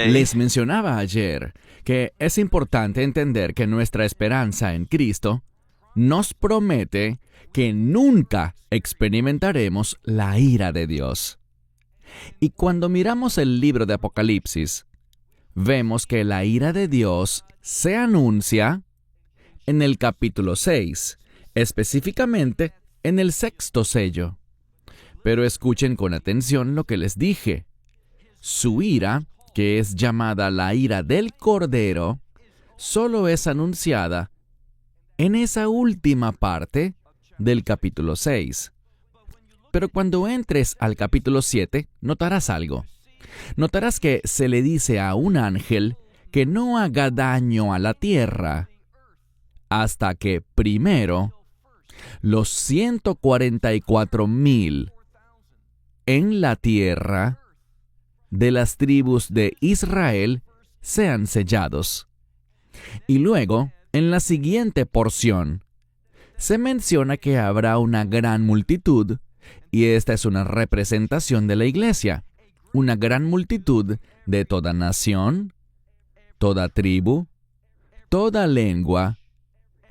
Les mencionaba ayer que es importante entender que nuestra esperanza en Cristo nos promete que nunca experimentaremos la ira de Dios. Y cuando miramos el libro de Apocalipsis, vemos que la ira de Dios se anuncia en el capítulo 6, específicamente en el 6º sello. Pero escuchen con atención lo que les dije. Su ira, que es llamada la ira del Cordero, solo es anunciada en esa última parte del capítulo 6. Pero cuando entres al capítulo 7, notarás algo. Notarás que se le dice a un ángel que no haga daño a la tierra hasta que primero los 144,000 en la tierra de las tribus de Israel sean sellados. Y luego, en la siguiente porción, se menciona que habrá una gran multitud, y esta es una representación de la iglesia, una gran multitud de toda nación, toda tribu, toda lengua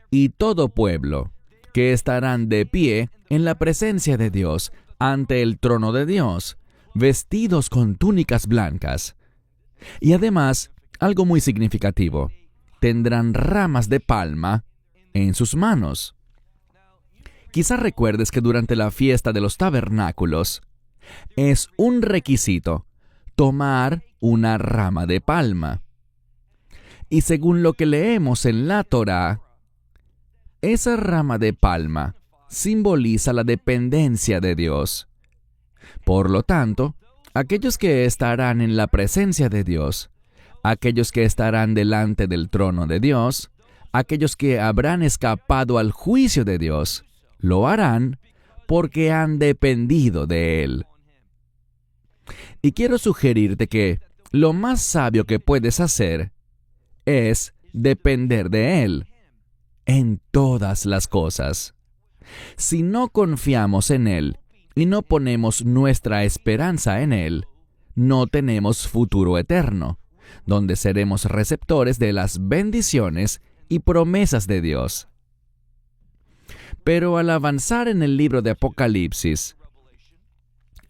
y todo pueblo, que estarán de pie en la presencia de Dios, ante el trono de Dios, vestidos con túnicas blancas. Y además, algo muy significativo, tendrán ramas de palma en sus manos. Quizá recuerdes que durante la fiesta de los tabernáculos es un requisito tomar una rama de palma. Y según lo que leemos en la Torá, esa rama de palma simboliza la dependencia de Dios. Por lo tanto, aquellos que estarán en la presencia de Dios, aquellos que estarán delante del trono de Dios, aquellos que habrán escapado al juicio de Dios, lo harán porque han dependido de Él. Y quiero sugerirte que lo más sabio que puedes hacer es depender de Él en todas las cosas. Si no confiamos en Él y no ponemos nuestra esperanza en Él, no tenemos futuro eterno, donde seremos receptores de las bendiciones y promesas de Dios. Pero al avanzar en el libro de Apocalipsis,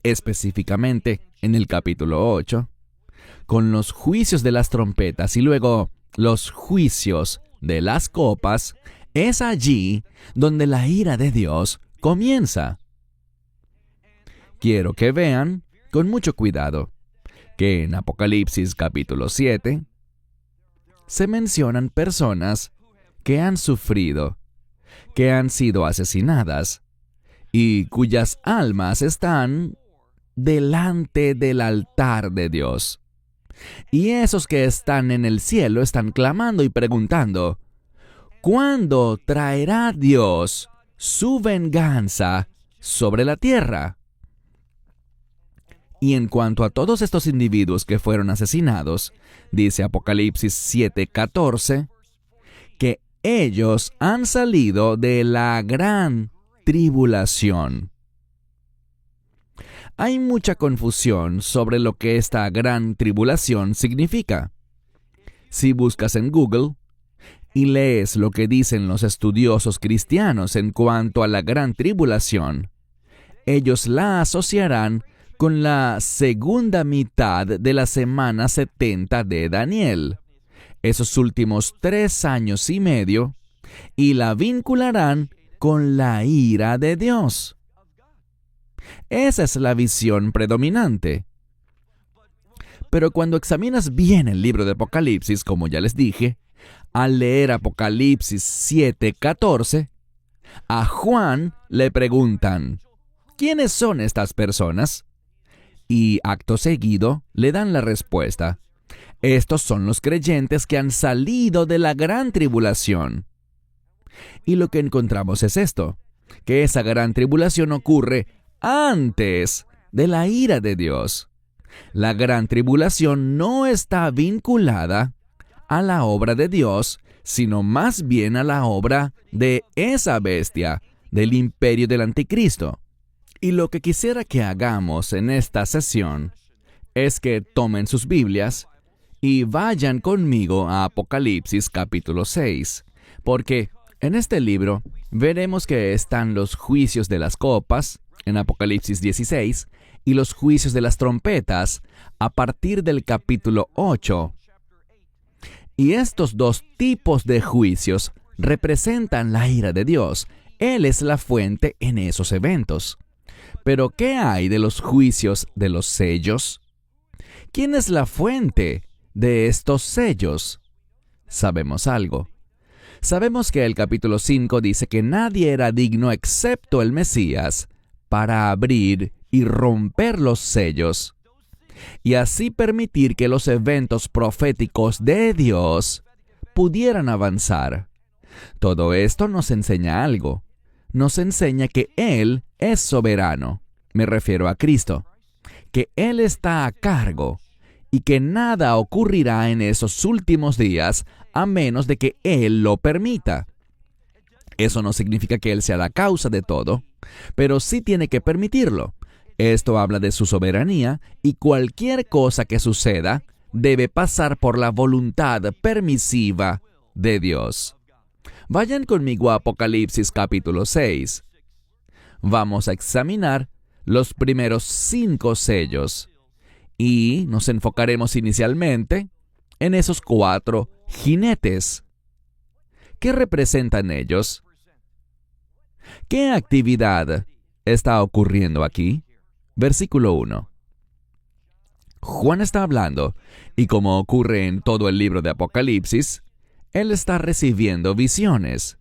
específicamente en el capítulo 8, con los juicios de las trompetas y luego los juicios de las copas, es allí donde la ira de Dios comienza. Quiero que vean con mucho cuidado que en Apocalipsis capítulo 7 se mencionan personas que han sufrido, que han sido asesinadas y cuyas almas están delante del altar de Dios. Y esos que están en el cielo están clamando y preguntando, ¿cuándo traerá Dios su venganza sobre la tierra? Y en cuanto a todos estos individuos que fueron asesinados, dice Apocalipsis 7:14, que ellos han salido de la gran tribulación. Hay mucha confusión sobre lo que esta gran tribulación significa. Si buscas en Google y lees lo que dicen los estudiosos cristianos en cuanto a la gran tribulación, ellos la asociarán con la segunda mitad de la semana 70 de Daniel, esos últimos 3 años y medio, y la vincularán con la ira de Dios. Esa es la visión predominante. Pero cuando examinas bien el libro de Apocalipsis, como ya les dije, al leer Apocalipsis 7:14, a Juan le preguntan, ¿quiénes son estas personas? Y acto seguido le dan la respuesta. Estos son los creyentes que han salido de la gran tribulación. Y lo que encontramos es esto, que esa gran tribulación ocurre antes de la ira de Dios. La gran tribulación no está vinculada a la obra de Dios, sino más bien a la obra de esa bestia, del imperio del anticristo. Y lo que quisiera que hagamos en esta sesión es que tomen sus Biblias y vayan conmigo a Apocalipsis capítulo 6, porque en este libro veremos que están los juicios de las copas, en Apocalipsis 16, y los juicios de las trompetas, a partir del capítulo 8. Y estos dos tipos de juicios representan la ira de Dios. Él es la fuente en esos eventos. Pero, ¿qué hay de los juicios de los sellos? ¿Quién es la fuente de estos sellos? Sabemos algo. Sabemos que el capítulo 5 dice que nadie era digno excepto el Mesías para abrir y romper los sellos, y así permitir que los eventos proféticos de Dios pudieran avanzar. Todo esto nos enseña algo. Nos enseña que Él es soberano. Me refiero a Cristo. Que Él está a cargo y que nada ocurrirá en esos últimos días a menos de que Él lo permita. Eso no significa que Él sea la causa de todo, pero sí tiene que permitirlo. Esto habla de su soberanía y cualquier cosa que suceda debe pasar por la voluntad permisiva de Dios. Vayan conmigo a Apocalipsis capítulo 6. Vamos a examinar los primeros 5 sellos y nos enfocaremos inicialmente en esos 4 jinetes. ¿Qué representan ellos? ¿Qué actividad está ocurriendo aquí? Versículo 1. Juan está hablando, y como ocurre en todo el libro de Apocalipsis, él está recibiendo visiones.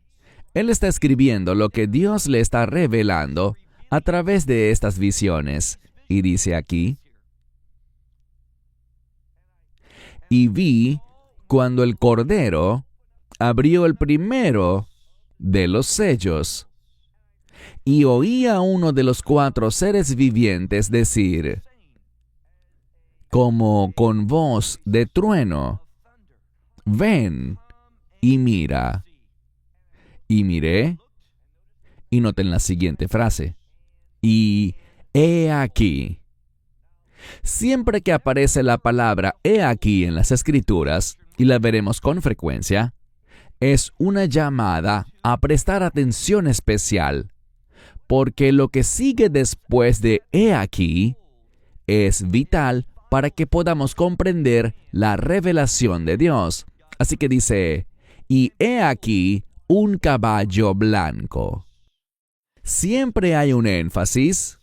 Él está escribiendo lo que Dios le está revelando a través de estas visiones. Y dice aquí: y vi cuando el Cordero abrió el primero de los sellos, y oí a uno de los 4 seres vivientes decir, como con voz de trueno: ven y mira. Y miré, y noten la siguiente frase: y he aquí. Siempre que aparece la palabra he aquí en las Escrituras, y la veremos con frecuencia, es una llamada a prestar atención especial, porque lo que sigue después de he aquí es vital para que podamos comprender la revelación de Dios. Así que dice, y he aquí un caballo blanco. Siempre hay un énfasis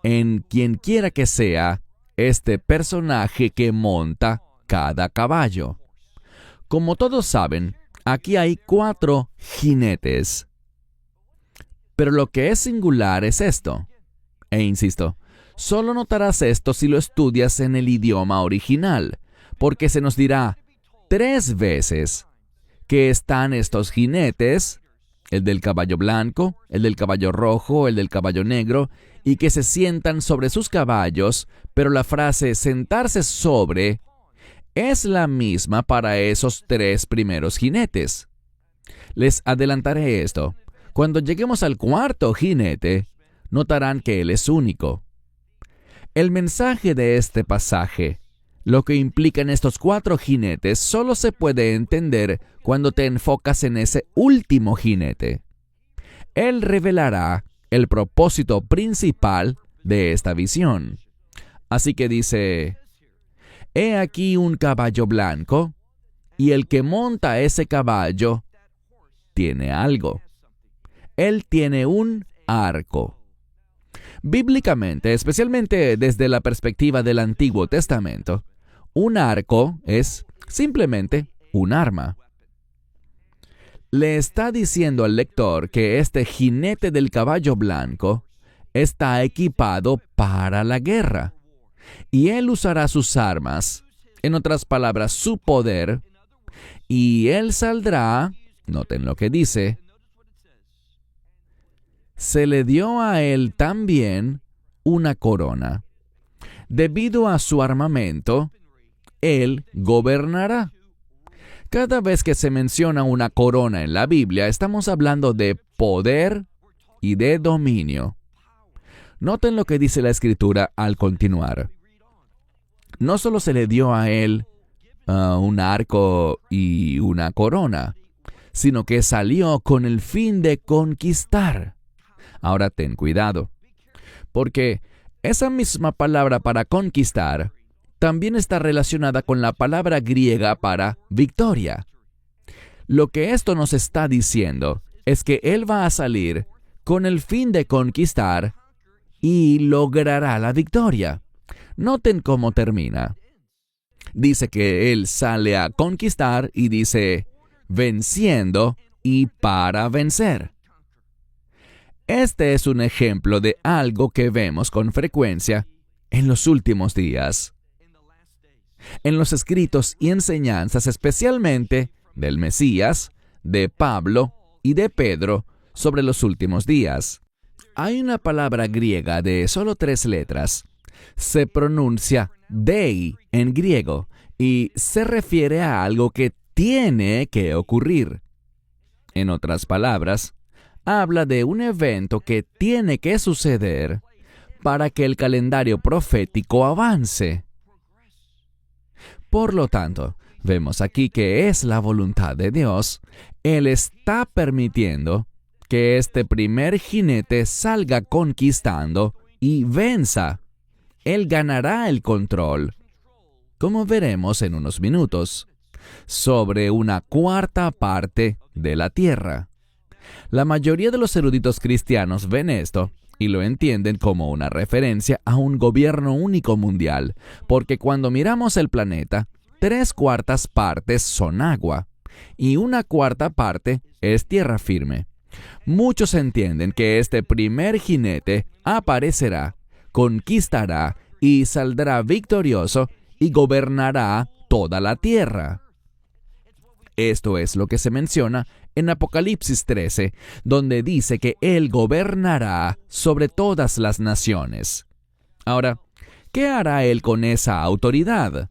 en quien quiera que sea este personaje que monta cada caballo. Como todos saben, aquí hay 4 jinetes. Pero lo que es singular es esto. E insisto, solo notarás esto si lo estudias en el idioma original, porque se nos dirá 3 veces que están estos jinetes, el del caballo blanco, el del caballo rojo, el del caballo negro, y que se sientan sobre sus caballos, pero la frase sentarse sobre es la misma para esos 3 primeros jinetes. Les adelantaré esto. Cuando lleguemos al 4º jinete, notarán que él es único. El mensaje de este pasaje, lo que implican estos 4 jinetes, solo se puede entender cuando te enfocas en ese último jinete. Él revelará el propósito principal de esta visión. Así que dice, he aquí un caballo blanco, y el que monta ese caballo tiene algo. Él tiene un arco. Bíblicamente, especialmente desde la perspectiva del Antiguo Testamento, un arco es simplemente un arma. Le está diciendo al lector que este jinete del caballo blanco está equipado para la guerra, y él usará sus armas, en otras palabras, su poder, y él saldrá, noten lo que dice, se le dio a él también una corona. Debido a su armamento, él gobernará. Cada vez que se menciona una corona en la Biblia, estamos hablando de poder y de dominio. Noten lo que dice la Escritura al continuar. No solo se le dio a él un arco y una corona, sino que salió con el fin de conquistar. Ahora ten cuidado, porque esa misma palabra para conquistar también está relacionada con la palabra griega para victoria. Lo que esto nos está diciendo es que él va a salir con el fin de conquistar y logrará la victoria. Noten cómo termina. Dice que él sale a conquistar y dice, venciendo y para vencer. Este es un ejemplo de algo que vemos con frecuencia en los últimos días. En los escritos y enseñanzas, especialmente del Mesías, de Pablo y de Pedro, sobre los últimos días. Hay una palabra griega de solo 3 letras. Se pronuncia dei en griego y se refiere a algo que tiene que ocurrir. En otras palabras, habla de un evento que tiene que suceder para que el calendario profético avance. Por lo tanto, vemos aquí que es la voluntad de Dios. Él está permitiendo que este primer jinete salga conquistando y venza. Él ganará el control, como veremos en unos minutos, sobre una 1/4 parte de la tierra. La mayoría de los eruditos cristianos ven esto y lo entienden como una referencia a un gobierno único mundial, porque cuando miramos el planeta, 3/4 partes son agua y 1/4 parte es tierra firme. Muchos entienden que este primer jinete aparecerá, conquistará y saldrá victorioso y gobernará toda la tierra. Esto es lo que se menciona en Apocalipsis 13, donde dice que Él gobernará sobre todas las naciones. Ahora, ¿qué hará Él con esa autoridad?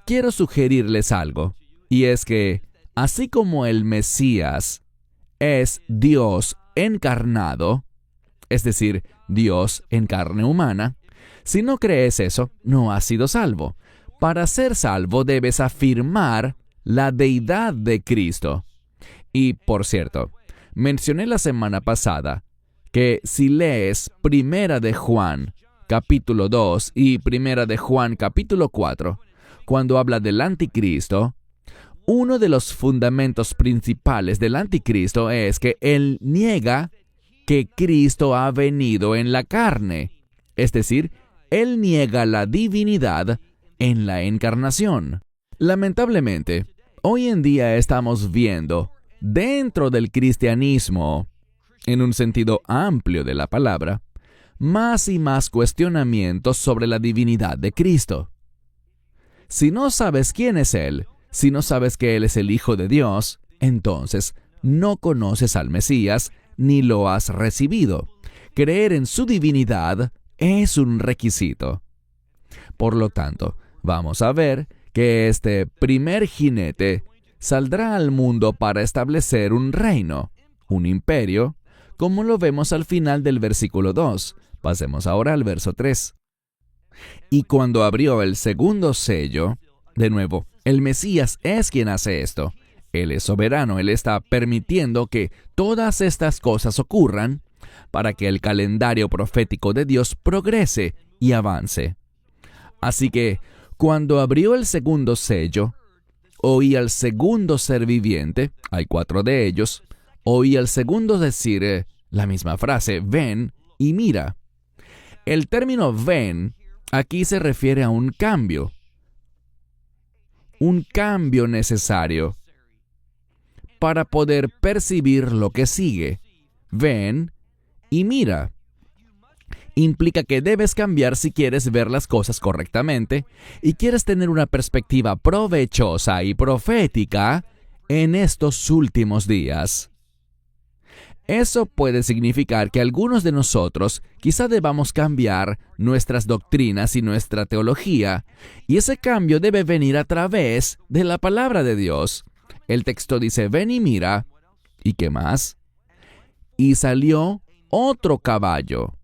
Quiero sugerirles algo, y es que, así como el Mesías es Dios encarnado, es decir, Dios en carne humana, si no crees eso, no has sido salvo. Para ser salvo debes afirmar la deidad de Cristo. Y, por cierto, mencioné la semana pasada que si lees Primera de Juan, capítulo 2 y Primera de Juan, capítulo 4, cuando habla del anticristo, uno de los fundamentos principales del anticristo es que él niega que Cristo ha venido en la carne. Es decir, él niega la divinidad en la encarnación. Lamentablemente, hoy en día estamos viendo dentro del cristianismo, en un sentido amplio de la palabra, más y más cuestionamientos sobre la divinidad de Cristo. Si no sabes quién es Él, si no sabes que Él es el Hijo de Dios, entonces no conoces al Mesías ni lo has recibido. Creer en su divinidad es un requisito. Por lo tanto, vamos a ver que este primer jinete saldrá al mundo para establecer un reino, un imperio, como lo vemos al final del versículo 2. Pasemos ahora al verso 3. Y cuando abrió el segundo sello, de nuevo, el Mesías es quien hace esto. Él es soberano, Él está permitiendo que todas estas cosas ocurran para que el calendario profético de Dios progrese y avance. Así que, cuando abrió el segundo sello, oí al segundo ser viviente, hay 4 de ellos, oí al segundo decir la misma frase, ven y mira. El término ven aquí se refiere a un cambio necesario para poder percibir lo que sigue. Ven y mira. Implica que debes cambiar si quieres ver las cosas correctamente y quieres tener una perspectiva provechosa y profética en estos últimos días. Eso puede significar que algunos de nosotros quizá debamos cambiar nuestras doctrinas y nuestra teología, y ese cambio debe venir a través de la palabra de Dios. El texto dice, ven y mira, ¿y qué más? Y salió otro caballo,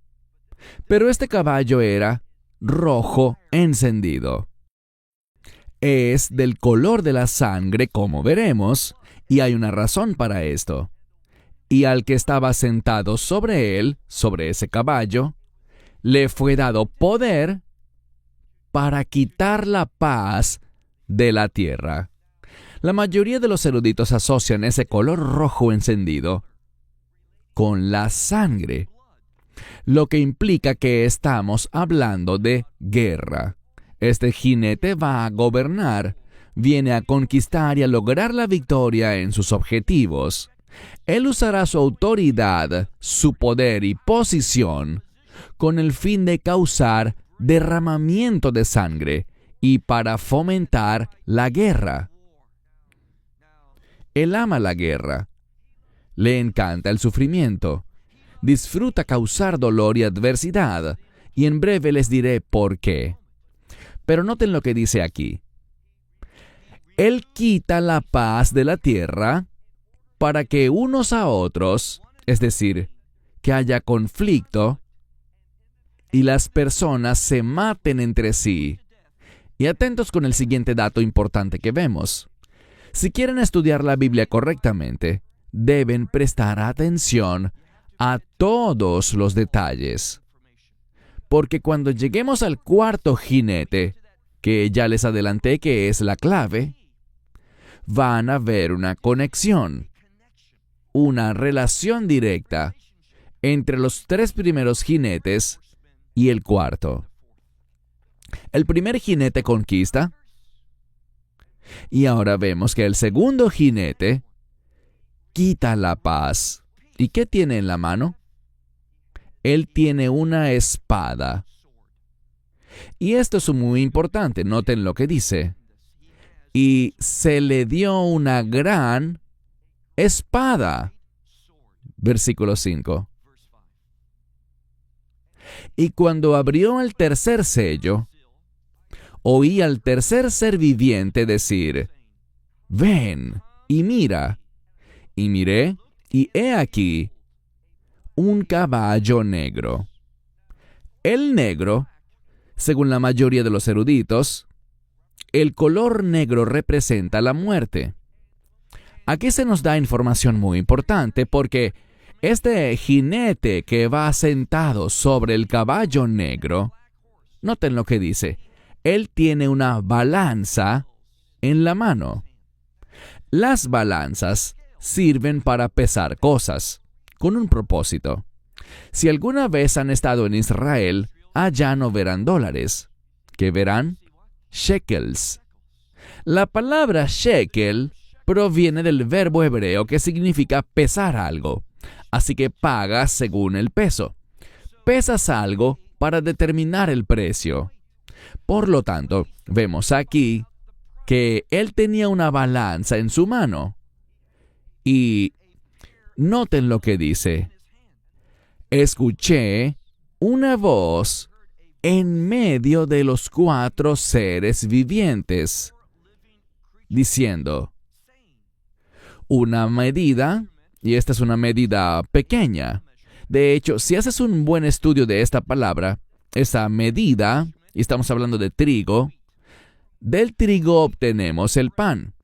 pero este caballo era rojo encendido. Es del color de la sangre, como veremos, y hay una razón para esto. Y al que estaba sentado sobre él, sobre ese caballo, le fue dado poder para quitar la paz de la tierra. La mayoría de los eruditos asocian ese color rojo encendido con la sangre, lo que implica que estamos hablando de guerra. Este jinete va a gobernar, viene a conquistar y a lograr la victoria en sus objetivos. Él usará su autoridad, su poder y posición con el fin de causar derramamiento de sangre y para fomentar la guerra. Él ama la guerra, le encanta el sufrimiento, disfruta causar dolor y adversidad, y en breve les diré por qué. Pero noten lo que dice aquí. Él quita la paz de la tierra para que unos a otros, es decir, que haya conflicto y las personas se maten entre sí. Y atentos con el siguiente dato importante que vemos. Si quieren estudiar la Biblia correctamente, deben prestar atención a todos los detalles. Porque cuando lleguemos al cuarto jinete, que ya les adelanté que es la clave, van a ver una conexión, una relación directa entre los tres primeros jinetes y el cuarto. El primer jinete conquista, y ahora vemos que el segundo jinete quita la paz. ¿Y qué tiene en la mano? Él tiene una espada. Y esto es muy importante, noten lo que dice. Y se le dio una gran espada. Versículo 5. Y cuando abrió el tercer sello, oí al tercer ser viviente decir, ven y mira. Y miré, y he aquí un caballo negro. El negro, según la mayoría de los eruditos, el color negro representa la muerte. Aquí se nos da información muy importante porque este jinete que va sentado sobre el caballo negro, noten lo que dice, él tiene una balanza en la mano. Las balanzas sirven para pesar cosas, con un propósito. Si alguna vez han estado en Israel, allá no verán dólares. ¿Qué verán? Shekels. La palabra shekel proviene del verbo hebreo que significa pesar algo. Así que pagas según el peso. Pesas algo para determinar el precio. Por lo tanto, vemos aquí que él tenía una balanza en su mano. Y noten lo que dice. Escuché una voz en medio de los cuatro seres vivientes, diciendo, una medida, y esta es una medida pequeña. De hecho, si haces un buen estudio de esta palabra, esa medida, y estamos hablando de trigo, del trigo obtenemos el pan.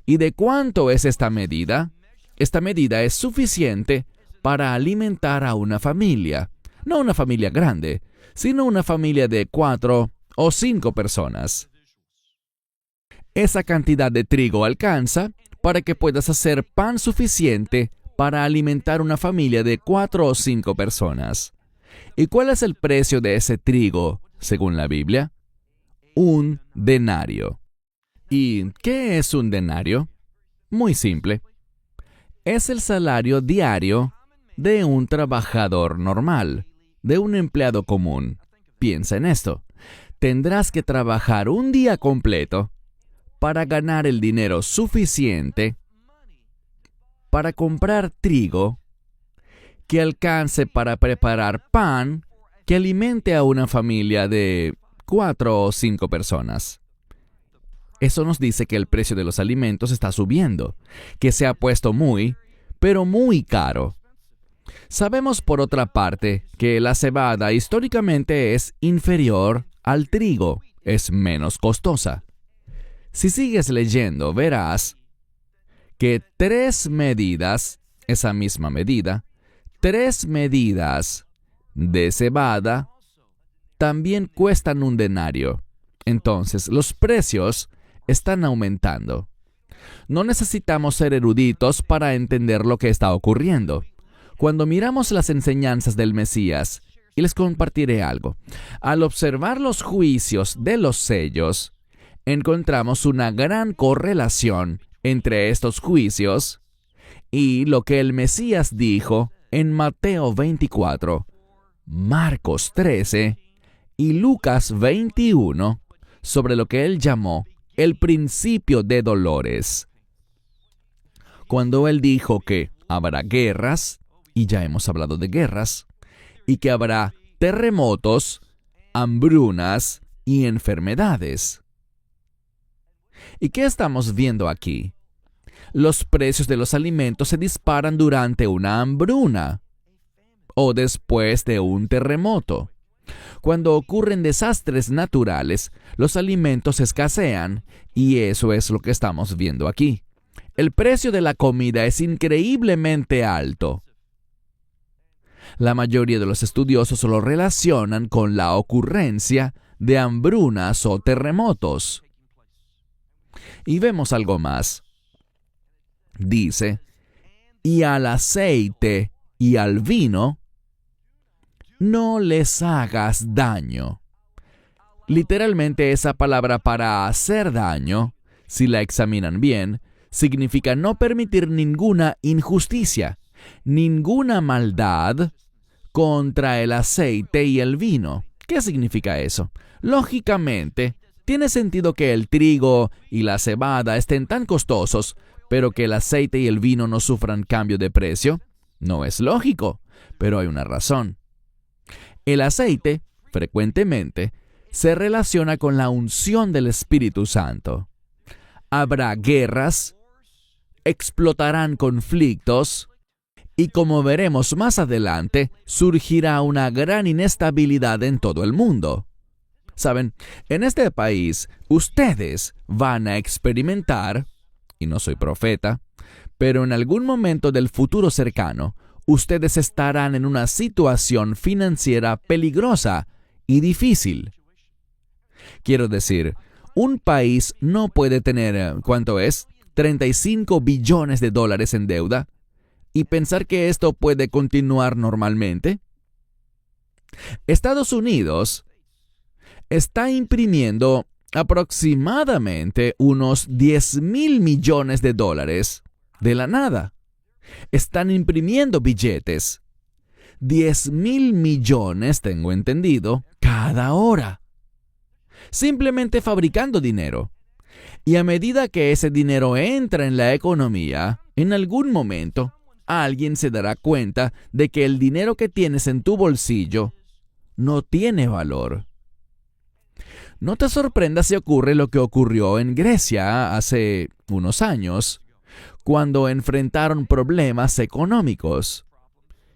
¿Y de cuánto es esta medida? Esta medida es suficiente para alimentar a una familia. No una familia grande, sino una familia de 4 o 5 personas. Esa cantidad de trigo alcanza para que puedas hacer pan suficiente para alimentar una familia de 4 o 5 personas. ¿Y cuál es el precio de ese trigo, según la Biblia? Un denario. ¿Y qué es un denario? Muy simple. Es el salario diario de un trabajador normal, de un empleado común. Piensa en esto. Tendrás que trabajar un día completo para ganar el dinero suficiente para comprar trigo que alcance para preparar pan que alimente a una familia de 4 o 5 personas. Eso nos dice que el precio de los alimentos está subiendo, que se ha puesto muy, pero muy caro. Sabemos por otra parte que la cebada históricamente es inferior al trigo, es menos costosa. Si sigues leyendo, verás que 3 medidas, esa misma medida, 3 medidas de cebada también cuestan un denario. Entonces, los precios están aumentando. No necesitamos ser eruditos para entender lo que está ocurriendo. Cuando miramos las enseñanzas del Mesías, y les compartiré algo, al observar los juicios de los sellos, encontramos una gran correlación entre estos juicios y lo que el Mesías dijo en Mateo 24, Marcos 13 y Lucas 21 sobre lo que él llamó el principio de dolores. Cuando él dijo que habrá guerras, y ya hemos hablado de guerras, y que habrá terremotos, hambrunas y enfermedades. ¿Y qué estamos viendo aquí? Los precios de los alimentos se disparan durante una hambruna o después de un terremoto. Cuando ocurren desastres naturales, los alimentos escasean y eso es lo que estamos viendo aquí. El precio de la comida es increíblemente alto. La mayoría de los estudiosos lo relacionan con la ocurrencia de hambrunas o terremotos. Y vemos algo más. Dice, y al aceite y al vino, no les hagas daño. Literalmente esa palabra para hacer daño, si la examinan bien, significa no permitir ninguna injusticia, ninguna maldad contra el aceite y el vino. ¿Qué significa eso? Lógicamente, tiene sentido que el trigo y la cebada estén tan costosos, pero que el aceite y el vino no sufran cambio de precio. No es lógico, pero hay una razón. El aceite, frecuentemente, se relaciona con la unción del Espíritu Santo. Habrá guerras, explotarán conflictos, y como veremos más adelante, surgirá una gran inestabilidad en todo el mundo. Saben, en este país, ustedes van a experimentar, y no soy profeta, pero en algún momento del futuro cercano, ustedes estarán en una situación financiera peligrosa y difícil. Quiero decir, un país no puede tener, ¿cuánto es? 35 billones de dólares en deuda y pensar que esto puede continuar normalmente. Estados Unidos está imprimiendo aproximadamente unos 10,000 millones de dólares de la nada. Están imprimiendo billetes. 10,000 millones, tengo entendido, cada hora. Simplemente fabricando dinero. Y a medida que ese dinero entra en la economía, en algún momento, alguien se dará cuenta de que el dinero que tienes en tu bolsillo no tiene valor. No te sorprendas si ocurre lo que ocurrió en Grecia hace unos años, cuando enfrentaron problemas económicos.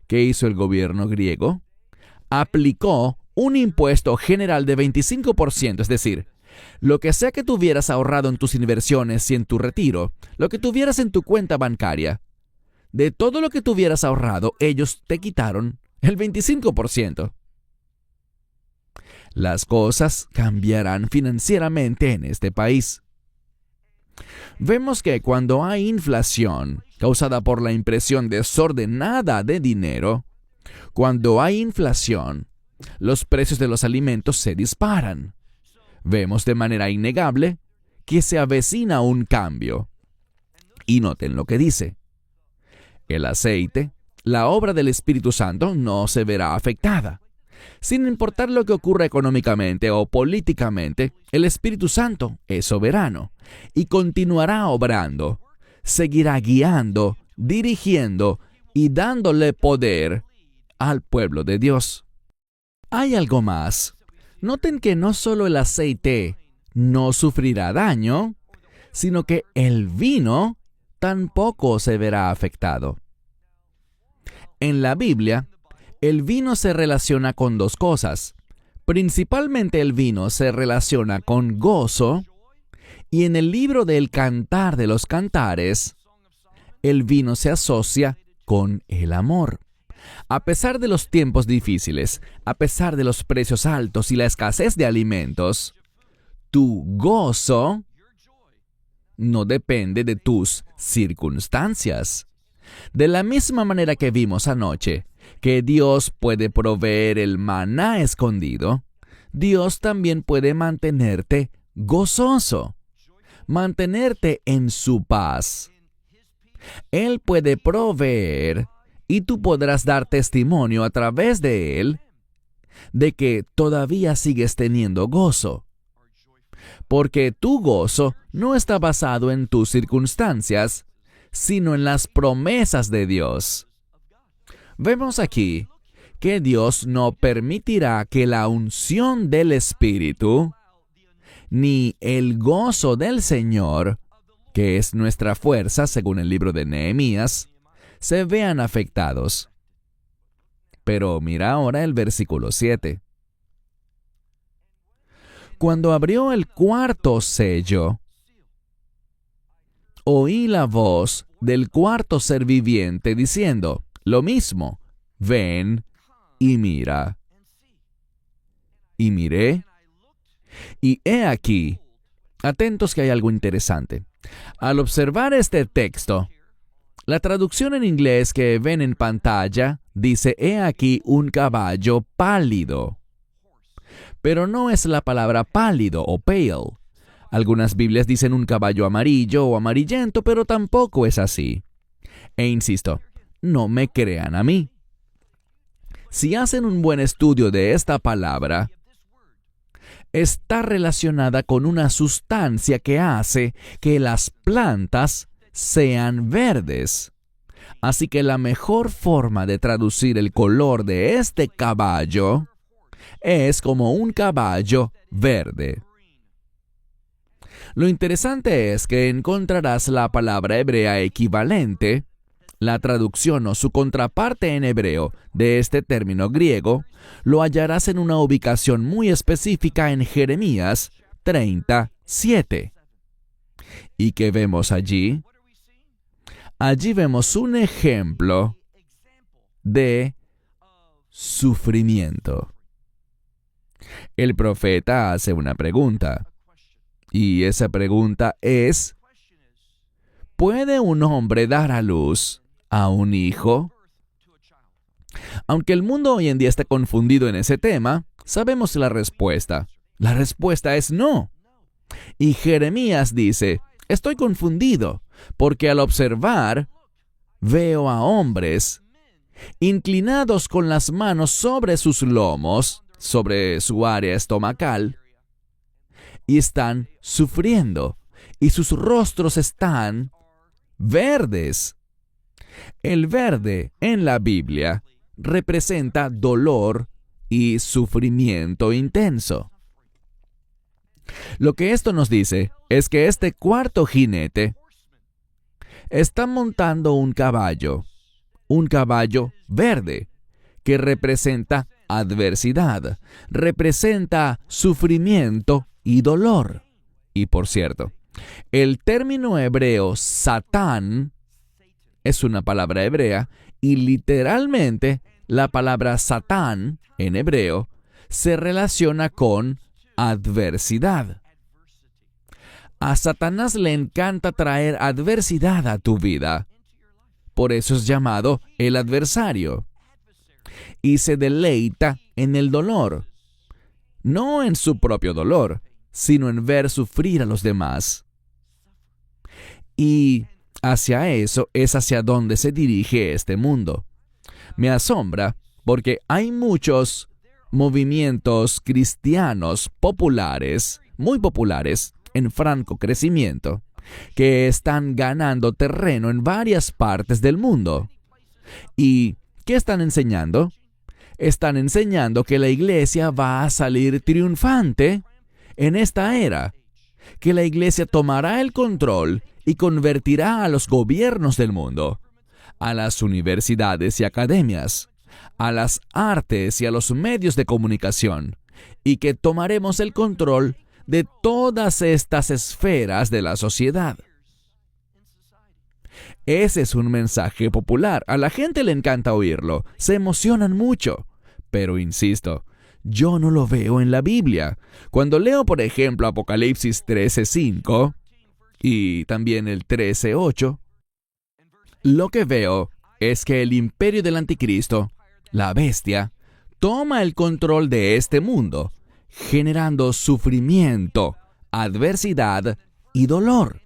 ¿Qué hizo el gobierno griego? Aplicó un impuesto general de 25%, es decir, lo que sea que tuvieras ahorrado en tus inversiones y en tu retiro, lo que tuvieras en tu cuenta bancaria, de todo lo que tuvieras ahorrado, ellos te quitaron el 25%. Las cosas cambiarán financieramente en este país. Vemos que cuando hay inflación causada por la impresión desordenada de dinero, cuando hay inflación, los precios de los alimentos se disparan. Vemos de manera innegable que se avecina un cambio. Y noten lo que dice. El aceite, la obra del Espíritu Santo, no se verá afectada. Sin importar lo que ocurra económicamente o políticamente, el Espíritu Santo es soberano y continuará obrando. Seguirá guiando, dirigiendo y dándole poder al pueblo de Dios. Hay algo más. Noten que no solo el aceite no sufrirá daño, sino que el vino tampoco se verá afectado. En la Biblia, el vino se relaciona con dos cosas. Principalmente el vino se relaciona con gozo, y en el libro del Cantar de los Cantares, el vino se asocia con el amor. A pesar de los tiempos difíciles, a pesar de los precios altos y la escasez de alimentos, tu gozo no depende de tus circunstancias. De la misma manera que vimos anoche, que Dios puede proveer el maná escondido, Dios también puede mantenerte gozoso, mantenerte en su paz. Él puede proveer y tú podrás dar testimonio a través de Él de que todavía sigues teniendo gozo. Porque tu gozo no está basado en tus circunstancias, sino en las promesas de Dios. Vemos aquí que Dios no permitirá que la unción del Espíritu, ni el gozo del Señor, que es nuestra fuerza según el libro de Nehemías, se vean afectados. Pero mira ahora el versículo 7. Cuando abrió el cuarto sello, oí la voz del cuarto ser viviente diciendo, lo mismo, ven y mira. Y miré, y he aquí, atentos que hay algo interesante. Al observar este texto, la traducción en inglés que ven en pantalla dice, he aquí un caballo pálido. Pero no es la palabra pálido o pale. Algunas Biblias dicen un caballo amarillo o amarillento, pero tampoco es así. E insisto, no me crean a mí. Si hacen un buen estudio de esta palabra, está relacionada con una sustancia que hace que las plantas sean verdes. Así que la mejor forma de traducir el color de este caballo es como un caballo verde. Lo interesante es que encontrarás la palabra hebrea equivalente, la traducción o su contraparte en hebreo de este término griego, lo hallarás en una ubicación muy específica en Jeremías 37. ¿Y qué vemos allí? Allí vemos un ejemplo de sufrimiento. El profeta hace una pregunta, y esa pregunta es, ¿puede un hombre dar a luz a un hijo? Aunque el mundo hoy en día está confundido en ese tema, sabemos la respuesta. La respuesta es no. Y Jeremías dice, estoy confundido, porque al observar, veo a hombres inclinados con las manos sobre sus lomos, sobre su área estomacal, y están sufriendo, y sus rostros están verdes. El verde en la Biblia representa dolor y sufrimiento intenso. Lo que esto nos dice es que este cuarto jinete está montando un caballo verde, que representa adversidad, representa sufrimiento y dolor. Y por cierto, el término hebreo Satán es una palabra hebrea y literalmente la palabra Satán en hebreo se relaciona con adversidad. A Satanás le encanta traer adversidad a tu vida. Por eso es llamado el adversario. Y se deleita en el dolor. No en su propio dolor, sino en ver sufrir a los demás. Y hacia eso es hacia donde se dirige este mundo. Me asombra porque hay muchos movimientos cristianos populares, muy populares, en franco crecimiento, que están ganando terreno en varias partes del mundo. ¿Y qué están enseñando? Están enseñando que la iglesia va a salir triunfante en esta era, que la iglesia tomará el control y convertirá a los gobiernos del mundo, a las universidades y academias, a las artes y a los medios de comunicación, y que tomaremos el control de todas estas esferas de la sociedad. Ese es un mensaje popular. A la gente le encanta oírlo. Se emocionan mucho. Pero insisto, yo no lo veo en la Biblia. Cuando leo, por ejemplo, Apocalipsis 13:5 y también el 13:8, lo que veo es que el imperio del anticristo, la bestia, toma el control de este mundo, generando sufrimiento, adversidad y dolor.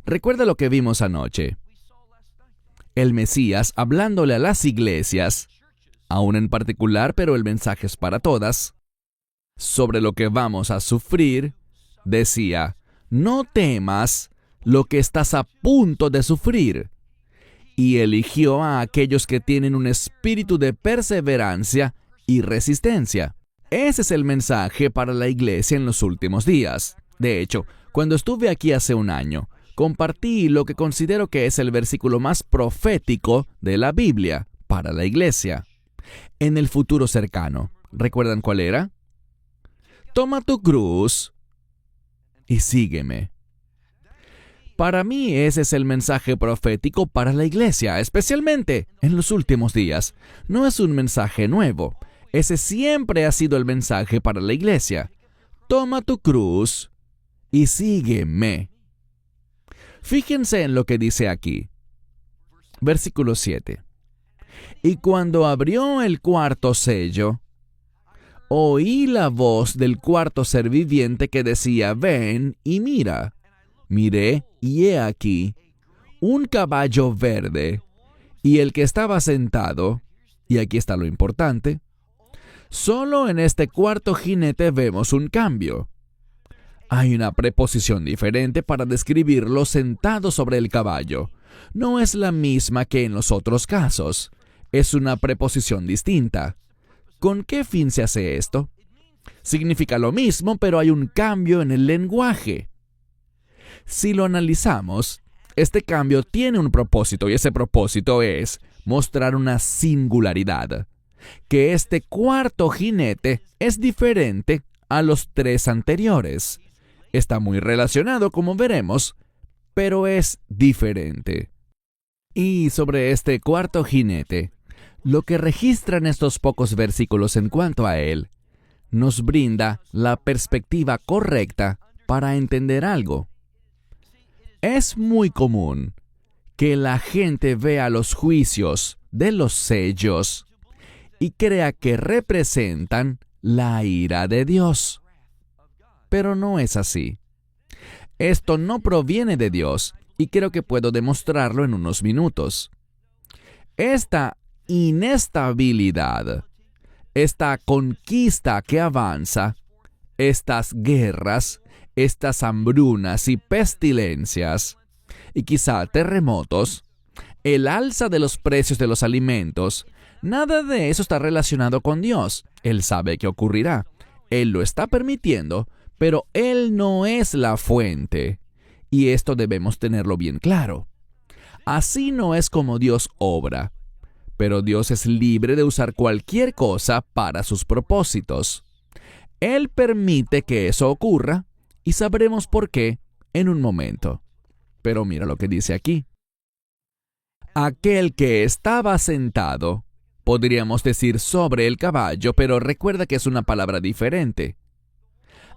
Recuerda lo que vimos anoche. El Mesías, hablándole a las iglesias, aún en particular, pero el mensaje es para todas, sobre lo que vamos a sufrir, decía, no temas lo que estás a punto de sufrir. Y eligió a aquellos que tienen un espíritu de perseverancia y resistencia. Ese es el mensaje para la iglesia en los últimos días. De hecho, cuando estuve aquí hace un año, compartí lo que considero que es el versículo más profético de la Biblia para la iglesia. En el futuro cercano, ¿recuerdan cuál era? Toma tu cruz y sígueme. Para mí ese es el mensaje profético para la iglesia, especialmente en los últimos días. No es un mensaje nuevo. Ese siempre ha sido el mensaje para la iglesia. Toma tu cruz y sígueme. Fíjense en lo que dice aquí. Versículo 7. Y cuando abrió el cuarto sello, oí la voz del cuarto ser viviente que decía, ven y mira. Miré, y he aquí, un caballo verde, y el que estaba sentado, y aquí está lo importante, solo en este cuarto jinete vemos un cambio. Hay una preposición diferente para describirlo sentado sobre el caballo. No es la misma que en los otros casos. Es una preposición distinta. ¿Con qué fin se hace esto? Significa lo mismo, pero hay un cambio en el lenguaje. Si lo analizamos, este cambio tiene un propósito, y ese propósito es mostrar una singularidad. Que este cuarto jinete es diferente a los tres anteriores. Está muy relacionado, como veremos, pero es diferente. Y sobre este cuarto jinete, lo que registran estos pocos versículos en cuanto a él, nos brinda la perspectiva correcta para entender algo. Es muy común que la gente vea los juicios de los sellos y crea que representan la ira de Dios. Pero no es así. Esto no proviene de Dios, y creo que puedo demostrarlo en unos minutos. Esta inestabilidad, esta conquista que avanza, estas guerras, estas hambrunas y pestilencias, y quizá terremotos, el alza de los precios de los alimentos, nada de eso está relacionado con Dios. Él sabe que ocurrirá. Él lo está permitiendo, pero Él no es la fuente. Y esto debemos tenerlo bien claro. Así no es como Dios obra. Pero Dios es libre de usar cualquier cosa para sus propósitos. Él permite que eso ocurra, y sabremos por qué en un momento. Pero mira lo que dice aquí. Aquel que estaba sentado, podríamos decir sobre el caballo, pero recuerda que es una palabra diferente.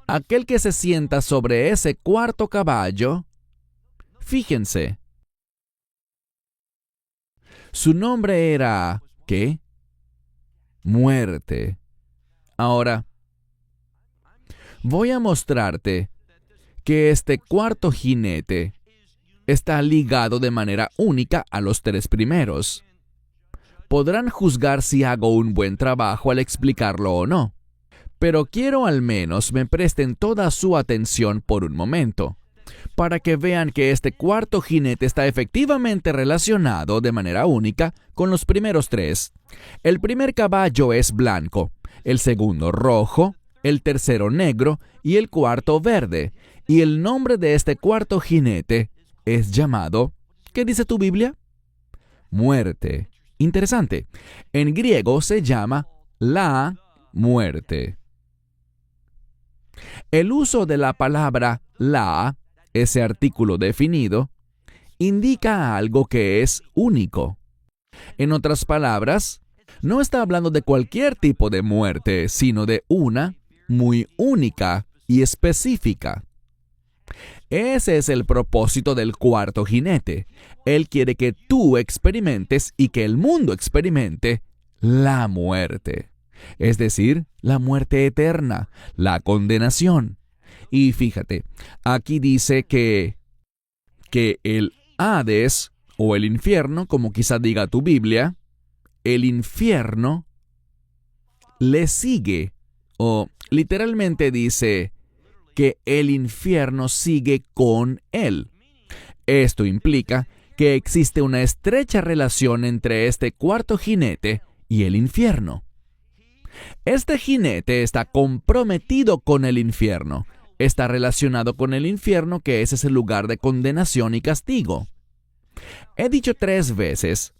Aquel que se sienta sobre ese cuarto caballo, fíjense. Su nombre era, ¿qué? Muerte. Ahora, voy a mostrarte que este cuarto jinete está ligado de manera única a los tres primeros. Podrán juzgar si hago un buen trabajo al explicarlo o no, pero quiero al menos me presten toda su atención por un momento. para que vean que este cuarto jinete está efectivamente relacionado de manera única con los primeros tres. El primer caballo es blanco, el segundo rojo, el tercero negro y el cuarto verde. Y el nombre de este cuarto jinete es llamado, ¿qué dice tu Biblia? Muerte. Interesante. En griego se llama la muerte. El uso de la palabra la, ese artículo definido, indica algo que es único. En otras palabras, no está hablando de cualquier tipo de muerte, sino de una muy única y específica. Ese es el propósito del cuarto jinete. Él quiere que tú experimentes y que el mundo experimente la muerte. Es decir, la muerte eterna, la condenación. Y fíjate, aquí dice que el Hades, o el infierno, como quizá diga tu Biblia, el infierno le sigue, o literalmente dice que el infierno sigue con él. Esto implica que existe una estrecha relación entre este cuarto jinete y el infierno. Este jinete está comprometido con el infierno, está relacionado con el infierno, que es ese lugar de condenación y castigo. He dicho 3 veces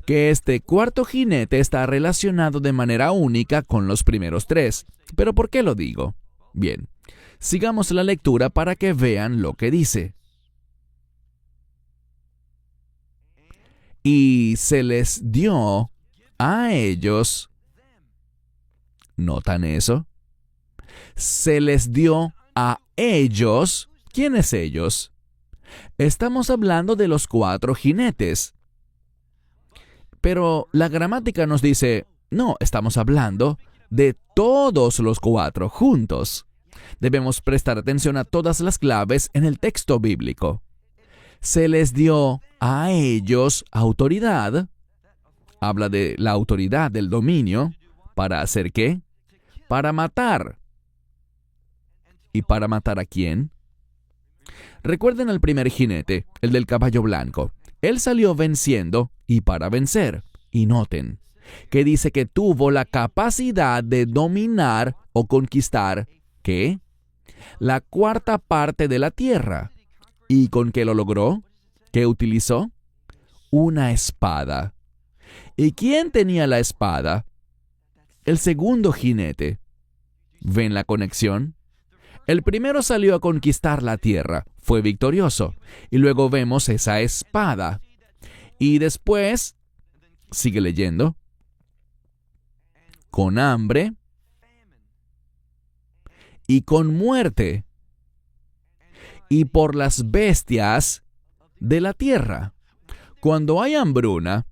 que este cuarto jinete está relacionado de manera única con los primeros 3. ¿Pero por qué lo digo? Bien, sigamos la lectura para que vean lo que dice. Y se les dio a ellos, ¿notan eso? Se les dio a ellos. ¿Quiénes ellos? Estamos hablando de los 4 jinetes. Pero la gramática nos dice, no, estamos hablando de todos los 4 juntos. Debemos prestar atención a todas las claves en el texto bíblico. Se les dio a ellos autoridad. Habla de la autoridad del dominio. ¿Para hacer qué? Para matar. ¿Y para matar a quién? Recuerden al primer jinete, el del caballo blanco. Él salió venciendo y para vencer. Y noten que dice que tuvo la capacidad de dominar o conquistar, ¿qué? La 4ª parte de la tierra. ¿Y con qué lo logró? ¿Qué utilizó? Una espada. ¿Y quién tenía la espada? El segundo jinete. ¿Ven la conexión? El primero salió a conquistar la tierra, fue victorioso, y luego vemos esa espada. Y después, sigue leyendo, con hambre y con muerte, y por las bestias de la tierra. Cuando hay hambruna,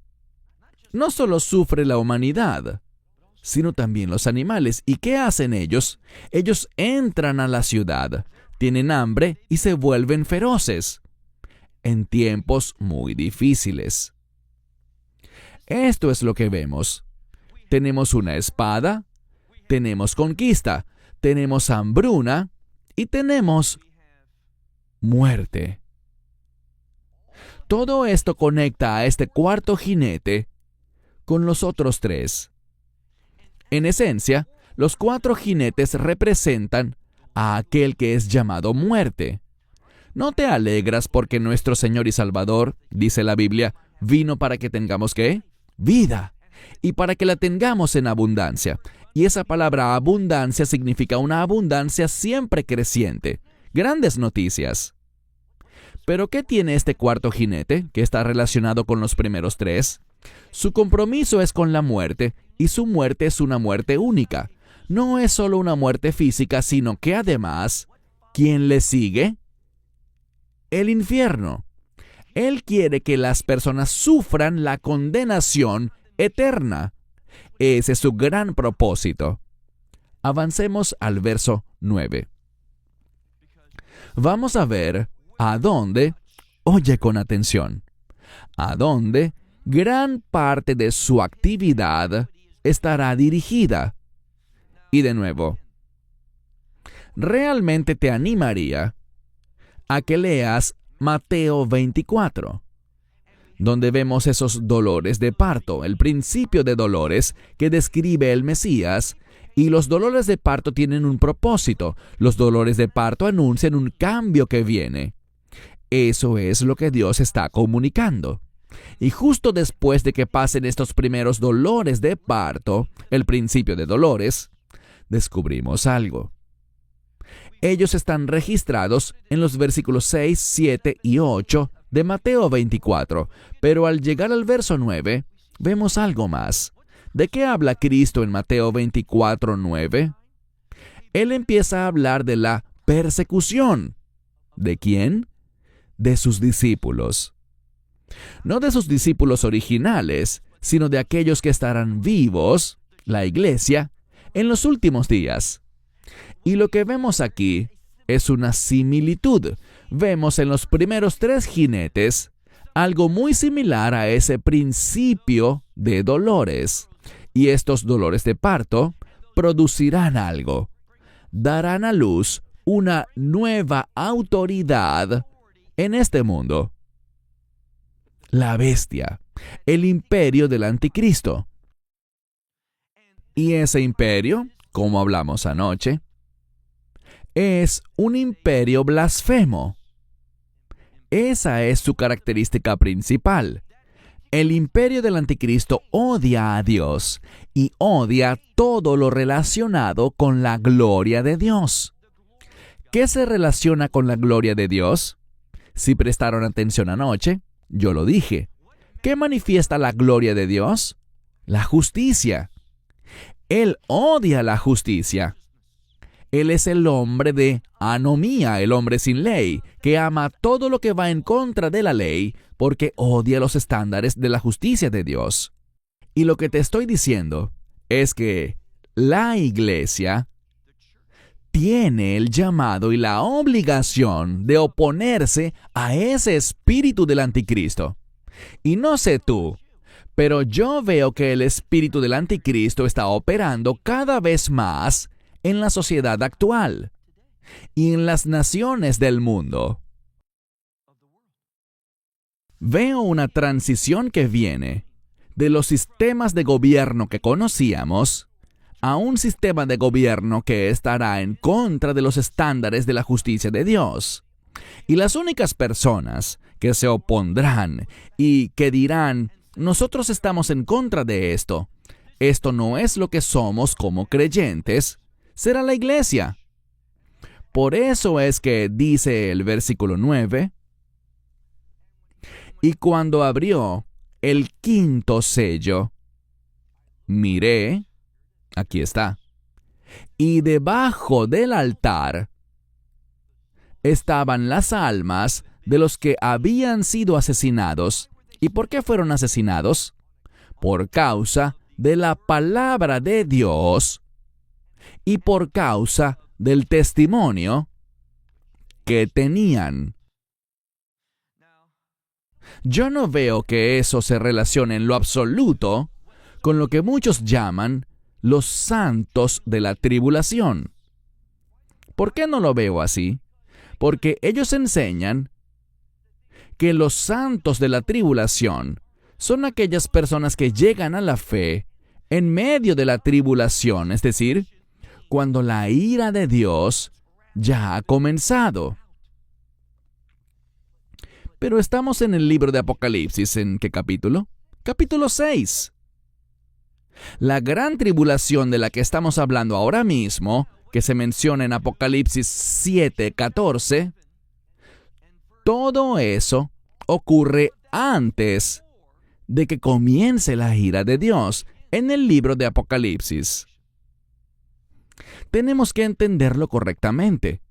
no solo sufre la humanidad, sino también los animales. ¿Y qué hacen ellos? Ellos entran a la ciudad, tienen hambre y se vuelven feroces, en tiempos muy difíciles. Esto es lo que vemos. Tenemos una espada, tenemos conquista, tenemos hambruna y tenemos muerte. Todo esto conecta a este cuarto jinete con los otros 3. En esencia, los 4 jinetes representan a aquel que es llamado muerte. ¿No te alegras porque nuestro Señor y Salvador, dice la Biblia, vino para que tengamos ¿qué? Vida, y para que la tengamos en abundancia? Y esa palabra abundancia significa una abundancia siempre creciente. Grandes noticias. ¿Pero qué tiene este cuarto jinete, que está relacionado con los primeros 3? Su compromiso es con la muerte, y su muerte es una muerte única. No es solo una muerte física, sino que además, ¿quién le sigue? El infierno. Él quiere que las personas sufran la condenación eterna. Ese es su gran propósito. Avancemos al verso 9. Vamos a ver a dónde, oye con atención, a dónde gran parte de su actividad estará dirigida. Y de nuevo, realmente te animaría a que leas Mateo 24, donde vemos esos dolores de parto, el principio de dolores que describe el Mesías. Y los dolores de parto tienen un propósito. Los dolores de parto anuncian un cambio que viene. Eso es lo que Dios está comunicando. Y justo después de que pasen estos primeros dolores de parto, el principio de dolores, descubrimos algo. Ellos están registrados en los versículos 6, 7 y 8 de Mateo 24, pero al llegar al verso 9, vemos algo más. ¿De qué habla Cristo en Mateo 24, 9? Él empieza a hablar de la persecución. ¿De quién? De sus discípulos. No de sus discípulos originales, sino de aquellos que estarán vivos, la iglesia, en los últimos días. Y lo que vemos aquí es una similitud. Vemos en los primeros 3 jinetes algo muy similar a ese principio de dolores. Y estos dolores de parto producirán algo. Darán a luz una nueva autoridad en este mundo. La bestia, el imperio del anticristo. Y ese imperio, como hablamos anoche, es un imperio blasfemo. Esa es su característica principal. El imperio del anticristo odia a Dios y odia todo lo relacionado con la gloria de Dios. ¿Qué se relaciona con la gloria de Dios? Si prestaron atención anoche, yo lo dije. ¿Qué manifiesta la gloria de Dios? La justicia. Él odia la justicia. Él es el hombre de anomía, el hombre sin ley, que ama todo lo que va en contra de la ley porque odia los estándares de la justicia de Dios. Y lo que te estoy diciendo es que la iglesia tiene el llamado y la obligación de oponerse a ese espíritu del anticristo. Y no sé tú, pero yo veo que el espíritu del anticristo está operando cada vez más en la sociedad actual y en las naciones del mundo. Veo una transición que viene de los sistemas de gobierno que conocíamos a un sistema de gobierno que estará en contra de los estándares de la justicia de Dios. Y las únicas personas que se opondrán y que dirán, nosotros estamos en contra de esto, esto no es lo que somos como creyentes, será la iglesia. Por eso es que dice el versículo 9, y cuando abrió el 5º sello, miré, aquí está, y debajo del altar estaban las almas de los que habían sido asesinados. ¿Y por qué fueron asesinados? Por causa de la palabra de Dios y por causa del testimonio que tenían. Yo no veo que eso se relacione en lo absoluto con lo que muchos llaman los santos de la tribulación. ¿Por qué no lo veo así? Porque ellos enseñan que los santos de la tribulación son aquellas personas que llegan a la fe en medio de la tribulación, es decir, cuando la ira de Dios ya ha comenzado. Pero estamos en el libro de Apocalipsis, ¿en qué capítulo? Capítulo 6. La gran tribulación de la que estamos hablando ahora mismo, que se menciona en Apocalipsis 7:14, todo eso ocurre antes de que comience la ira de Dios en el libro de Apocalipsis. Tenemos que entenderlo correctamente.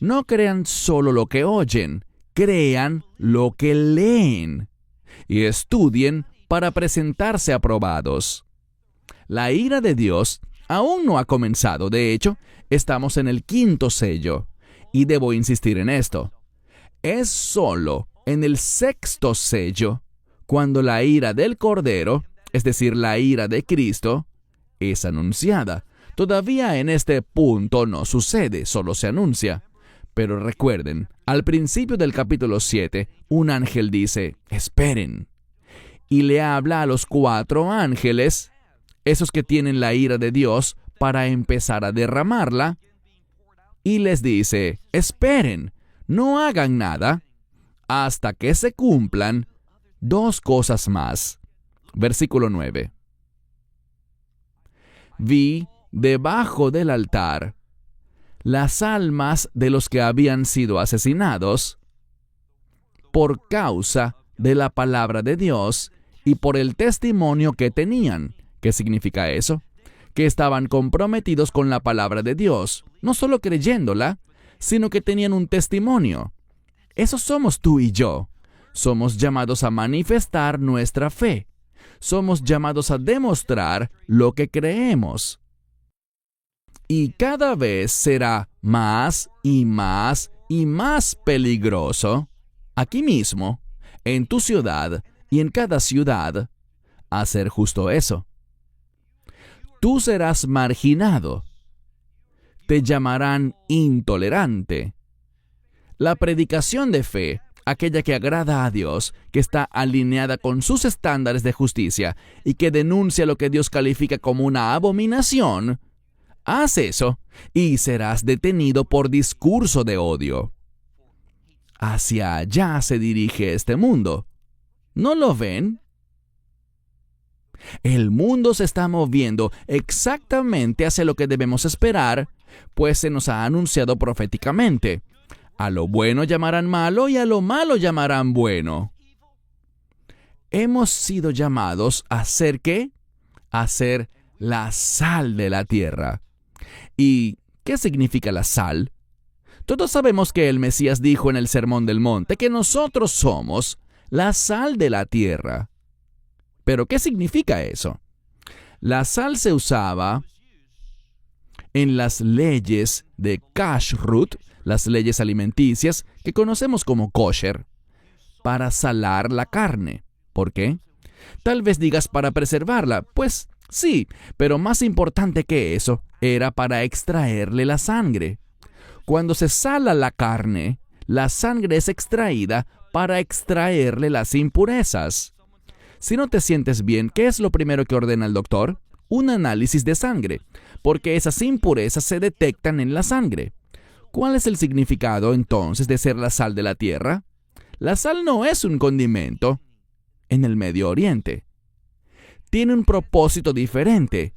No crean solo lo que oyen, crean lo que leen y estudien para presentarse aprobados. La ira de Dios aún no ha comenzado. De hecho, estamos en el 5º sello. Y debo insistir en esto. Es solo en el 6º sello cuando la ira del Cordero, es decir, la ira de Cristo, es anunciada. Todavía en este punto no sucede, solo se anuncia. Pero recuerden, al principio del capítulo 7, un ángel dice, esperen. Y le habla a los 4 ángeles, esos que tienen la ira de Dios, para empezar a derramarla. Y les dice, esperen, no hagan nada, hasta que se cumplan 2 cosas más. Versículo 9. Vi debajo del altar las almas de los que habían sido asesinados por causa de la palabra de Dios y por el testimonio que tenían. ¿Qué significa eso? Que estaban comprometidos con la palabra de Dios, no solo creyéndola, sino que tenían un testimonio. Eso somos tú y yo. Somos llamados a manifestar nuestra fe. Somos llamados a demostrar lo que creemos. Y cada vez será más y más y más peligroso, aquí mismo, en tu ciudad y en cada ciudad, hacer justo eso. Tú serás marginado. Te llamarán intolerante. La predicación de fe, aquella que agrada a Dios, que está alineada con sus estándares de justicia y que denuncia lo que Dios califica como una abominación, haz eso y serás detenido por discurso de odio. Hacia allá se dirige este mundo. ¿No lo ven? El mundo se está moviendo exactamente hacia lo que debemos esperar, pues se nos ha anunciado proféticamente. A lo bueno llamarán malo y a lo malo llamarán bueno. Hemos sido llamados a ser ¿qué? A ser la sal de la tierra. ¿Y qué significa la sal? Todos sabemos que el Mesías dijo en el Sermón del Monte que nosotros somos la sal de la tierra. ¿Pero qué significa eso? La sal se usaba en las leyes de kashrut, las leyes alimenticias que conocemos como kosher, para salar la carne. ¿Por qué? Tal vez digas para preservarla. Pues sí, pero más importante que eso, era para extraerle la sangre. Cuando se sala la carne, la sangre es extraída para extraerle las impurezas. Si no te sientes bien, ¿qué es lo primero que ordena el doctor? Un análisis de sangre, porque esas impurezas se detectan en la sangre. ¿Cuál es el significado entonces de ser la sal de la tierra? La sal no es un condimento en el Medio Oriente. Tiene un propósito diferente: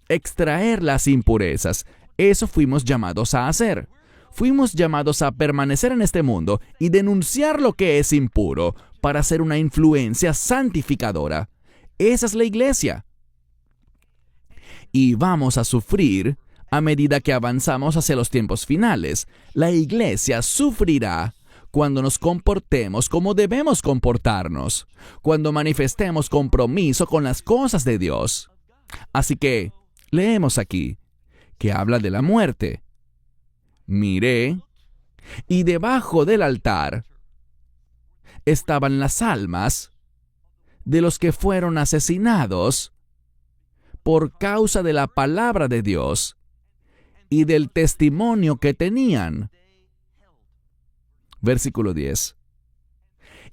extraer las impurezas. Eso fuimos llamados a hacer. Fuimos llamados a permanecer en este mundo y denunciar lo que es impuro para ser una influencia santificadora. Esa es la iglesia. Y vamos a sufrir a medida que avanzamos hacia los tiempos finales. La iglesia sufrirá cuando nos comportemos como debemos comportarnos, cuando manifestemos compromiso con las cosas de Dios. Así que, leemos aquí, que habla de la muerte. Miré, y debajo del altar estaban las almas de los que fueron asesinados por causa de la palabra de Dios y del testimonio que tenían. Versículo 10.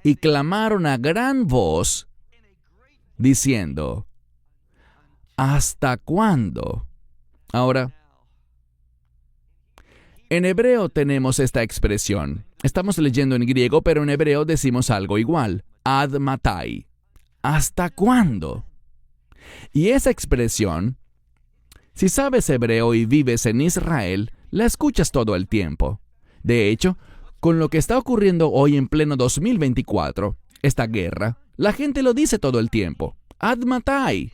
Y clamaron a gran voz, diciendo, ¿hasta cuándo? Ahora, en hebreo tenemos esta expresión. Estamos leyendo en griego, pero en hebreo decimos algo igual. Ad matai. ¿Hasta cuándo? Y esa expresión, si sabes hebreo y vives en Israel, la escuchas todo el tiempo. De hecho, con lo que está ocurriendo hoy en pleno 2024, esta guerra, la gente lo dice todo el tiempo. Ad matai.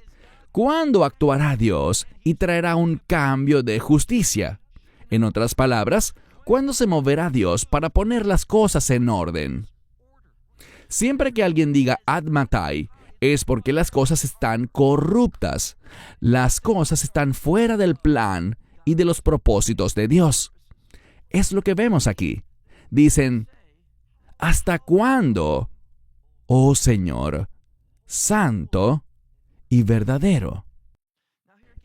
¿Cuándo actuará Dios y traerá un cambio de justicia? En otras palabras, ¿cuándo se moverá Dios para poner las cosas en orden? Siempre que alguien diga ad matai, es porque las cosas están corruptas. Las cosas están fuera del plan y de los propósitos de Dios. Es lo que vemos aquí. Dicen, ¿hasta cuándo, oh Señor, santo y verdadero?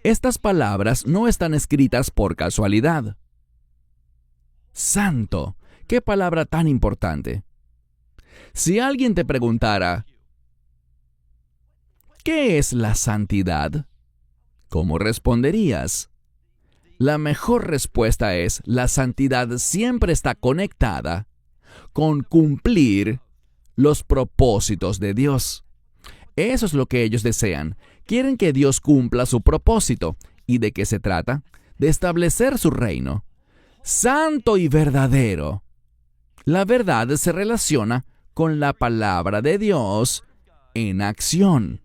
Estas palabras no están escritas por casualidad. Santo ¡Qué palabra tan importante! Si alguien te preguntara, ¿qué es la santidad? ¿Cómo responderías? La mejor respuesta es, la santidad siempre está conectada con cumplir los propósitos de Dios. Eso es lo que ellos desean. Quieren que Dios cumpla su propósito. ¿Y de qué se trata? De establecer su reino. Santo y verdadero. La verdad se relaciona con la palabra de Dios en acción.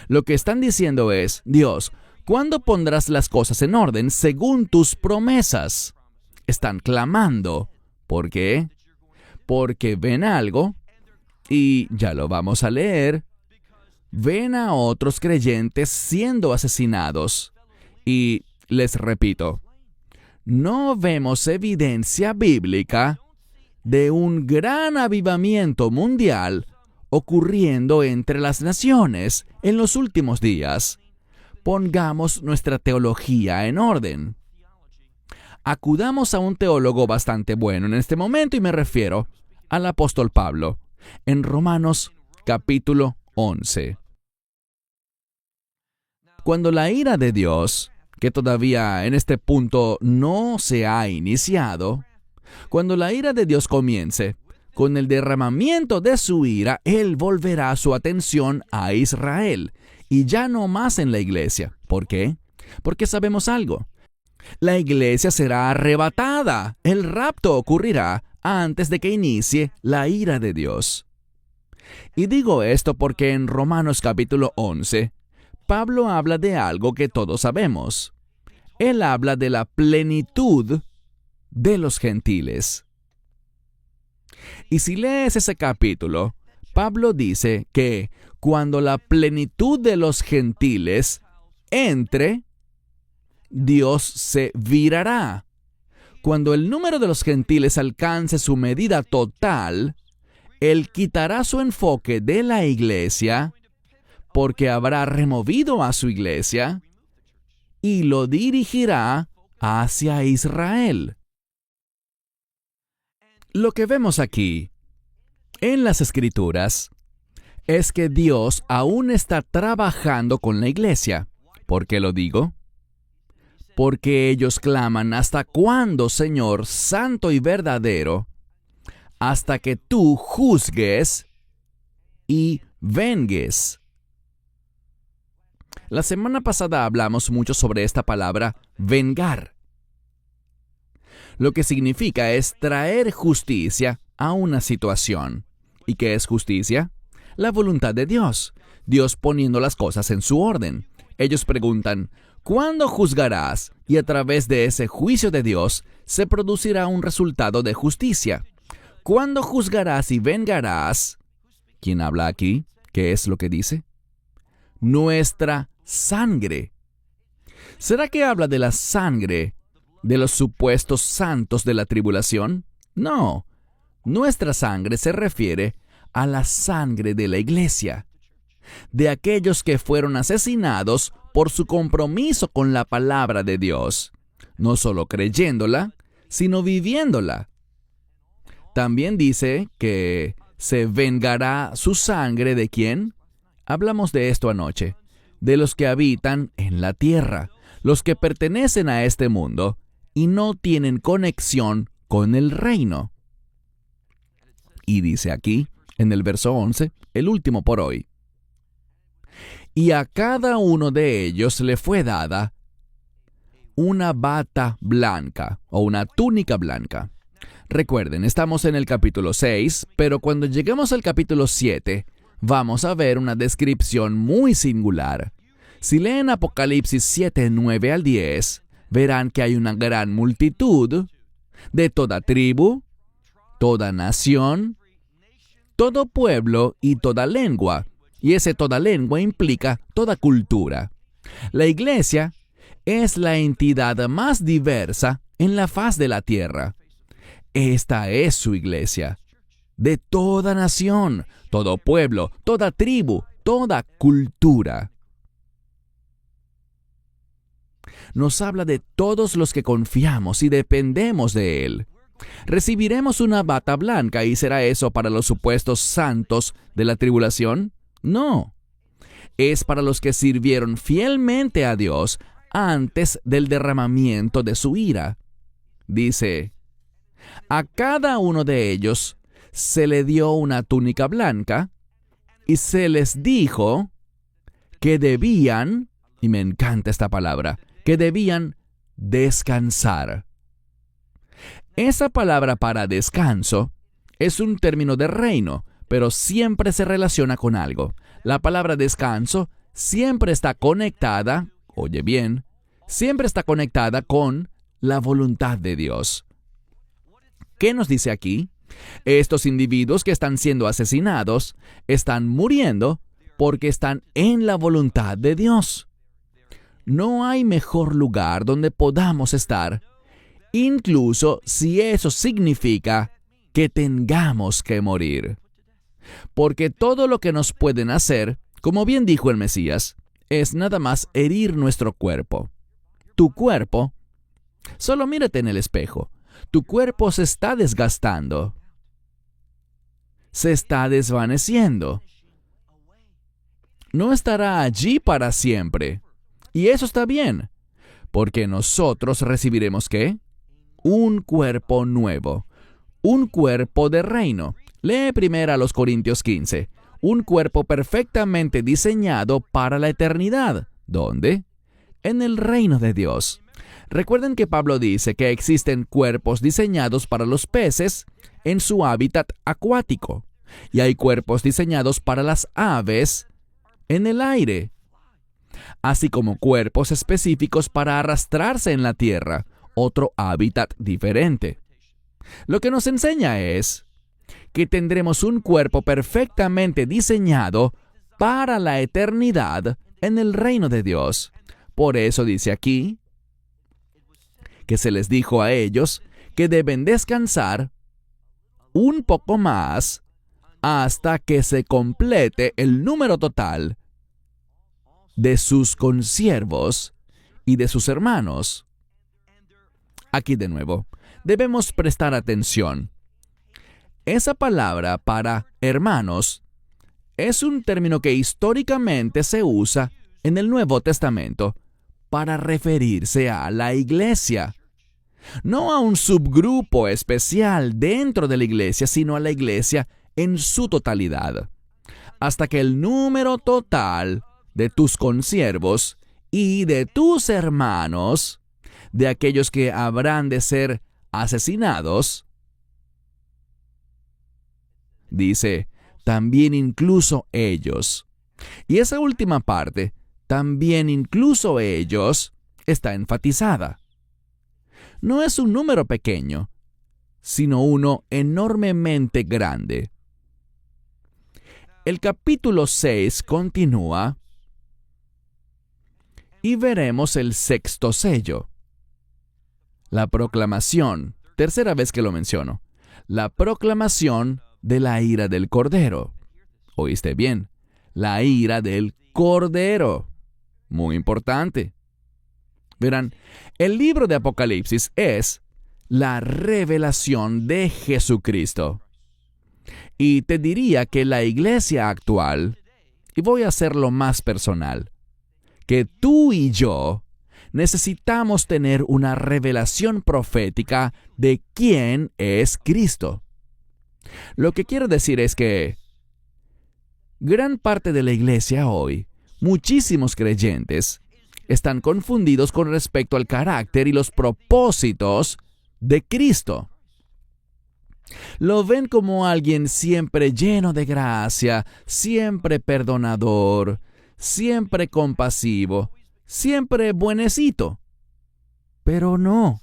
Lo que están diciendo es, Dios, ¿cuándo pondrás las cosas en orden según tus promesas? Están clamando. ¿Por qué? Porque ven algo, y ya lo vamos a leer, ven a otros creyentes siendo asesinados. Y les repito, no vemos evidencia bíblica de un gran avivamiento mundial ocurriendo entre las naciones en los últimos días. Pongamos nuestra teología en orden. Acudamos a un teólogo bastante bueno en este momento y me refiero al apóstol Pablo, en Romanos capítulo 11. Cuando la ira de Dios, que todavía en este punto no se ha iniciado, cuando la ira de Dios comience, con el derramamiento de su ira, Él volverá su atención a Israel, y ya no más en la iglesia. ¿Por qué? Porque sabemos algo. La iglesia será arrebatada. El rapto ocurrirá antes de que inicie la ira de Dios. Y digo esto porque en Romanos capítulo 11, Pablo habla de algo que todos sabemos. Él habla de la plenitud de los gentiles. Y si lees ese capítulo, Pablo dice que cuando la plenitud de los gentiles entre, Dios se virará. Cuando el número de los gentiles alcance su medida total, Él quitará su enfoque de la iglesia, porque habrá removido a su iglesia, y lo dirigirá hacia Israel. Lo que vemos aquí, en las Escrituras, es que Dios aún está trabajando con la iglesia. ¿Por qué lo digo? Porque ellos claman, ¿hasta cuándo, Señor, santo y verdadero? Hasta que tú juzgues y vengues. La semana pasada hablamos mucho sobre esta palabra, vengar. Lo que significa es traer justicia a una situación. ¿Y qué es justicia? La voluntad de Dios. Dios poniendo las cosas en su orden. Ellos preguntan, ¿cuándo juzgarás? Y a través de ese juicio de Dios se producirá un resultado de justicia. ¿Cuándo juzgarás y vengarás? ¿Quién habla aquí? ¿Qué es lo que dice? Nuestra sangre. ¿Será que habla de la sangre de los supuestos santos de la tribulación? No. Nuestra sangre se refiere a la sangre de la iglesia, de aquellos que fueron asesinados por su compromiso con la palabra de Dios, no solo creyéndola, sino viviéndola. También dice que se vengará su sangre ¿de quién? Hablamos de esto anoche, de los que habitan en la tierra, los que pertenecen a este mundo y no tienen conexión con el reino. Y dice aquí, en el verso 11, el último por hoy. Y a cada uno de ellos le fue dada una bata blanca o una túnica blanca. Recuerden, estamos en el capítulo 6, pero cuando lleguemos al capítulo 7, vamos a ver una descripción muy singular. Si leen Apocalipsis 7, 9 al 10, verán que hay una gran multitud de toda tribu, toda nación, todo pueblo y toda lengua. Y ese toda lengua implica toda cultura. La iglesia es la entidad más diversa en la faz de la tierra. Esta es su iglesia, de toda nación, todo pueblo, toda tribu, toda cultura. Nos habla de todos los que confiamos y dependemos de Él. ¿Recibiremos una bata blanca y será eso para los supuestos santos de la tribulación? No. Es para los que sirvieron fielmente a Dios antes del derramamiento de su ira. Dice, a cada uno de ellos se le dio una túnica blanca y se les dijo que debían, y me encanta esta palabra, que debían descansar. Esa palabra para descanso es un término de reino, pero siempre se relaciona con algo. La palabra descanso siempre está conectada, oye bien, siempre está conectada con la voluntad de Dios. ¿Qué nos dice aquí? Estos individuos que están siendo asesinados están muriendo porque están en la voluntad de Dios. No hay mejor lugar donde podamos estar, incluso si eso significa que tengamos que morir. Porque todo lo que nos pueden hacer, como bien dijo el Mesías, es nada más herir nuestro cuerpo. Tu cuerpo, solo mírate en el espejo, tu cuerpo se está desgastando, se está desvaneciendo. No estará allí para siempre. Y eso está bien, porque nosotros recibiremos ¿qué? Un cuerpo nuevo, un cuerpo de reino. Lee primero a los Corintios 15. Un cuerpo perfectamente diseñado para la eternidad. ¿Dónde? En el reino de Dios. Recuerden que Pablo dice que existen cuerpos diseñados para los peces en su hábitat acuático, y hay cuerpos diseñados para las aves en el aire, así como cuerpos específicos para arrastrarse en la tierra, otro hábitat diferente. Lo que nos enseña es que tendremos un cuerpo perfectamente diseñado para la eternidad en el reino de Dios. Por eso dice aquí que se les dijo a ellos que deben descansar un poco más hasta que se complete el número total de sus consiervos y de sus hermanos. Aquí de nuevo, debemos prestar atención. Esa palabra para hermanos es un término que históricamente se usa en el Nuevo Testamento para referirse a la iglesia. No a un subgrupo especial dentro de la iglesia, sino a la iglesia en su totalidad. Hasta que el número total de tus consiervos y de tus hermanos, de aquellos que habrán de ser asesinados, dice, también incluso ellos. Y esa última parte, también incluso ellos, está enfatizada. No es un número pequeño, sino uno enormemente grande. El capítulo 6 continúa y veremos el sexto sello. La proclamación, tercera vez que lo menciono, la proclamación de la ira del Cordero. ¿Oíste bien? La ira del Cordero. Muy importante. Verán, el libro de Apocalipsis es la revelación de Jesucristo. Y te diría que la iglesia actual, y voy a hacerlo más personal, que tú y yo necesitamos tener una revelación profética de quién es Cristo. Lo que quiero decir es que gran parte de la iglesia hoy, muchísimos creyentes, están confundidos con respecto al carácter y los propósitos de Cristo. Lo ven como alguien siempre lleno de gracia, siempre perdonador, siempre compasivo, siempre buenecito. Pero no.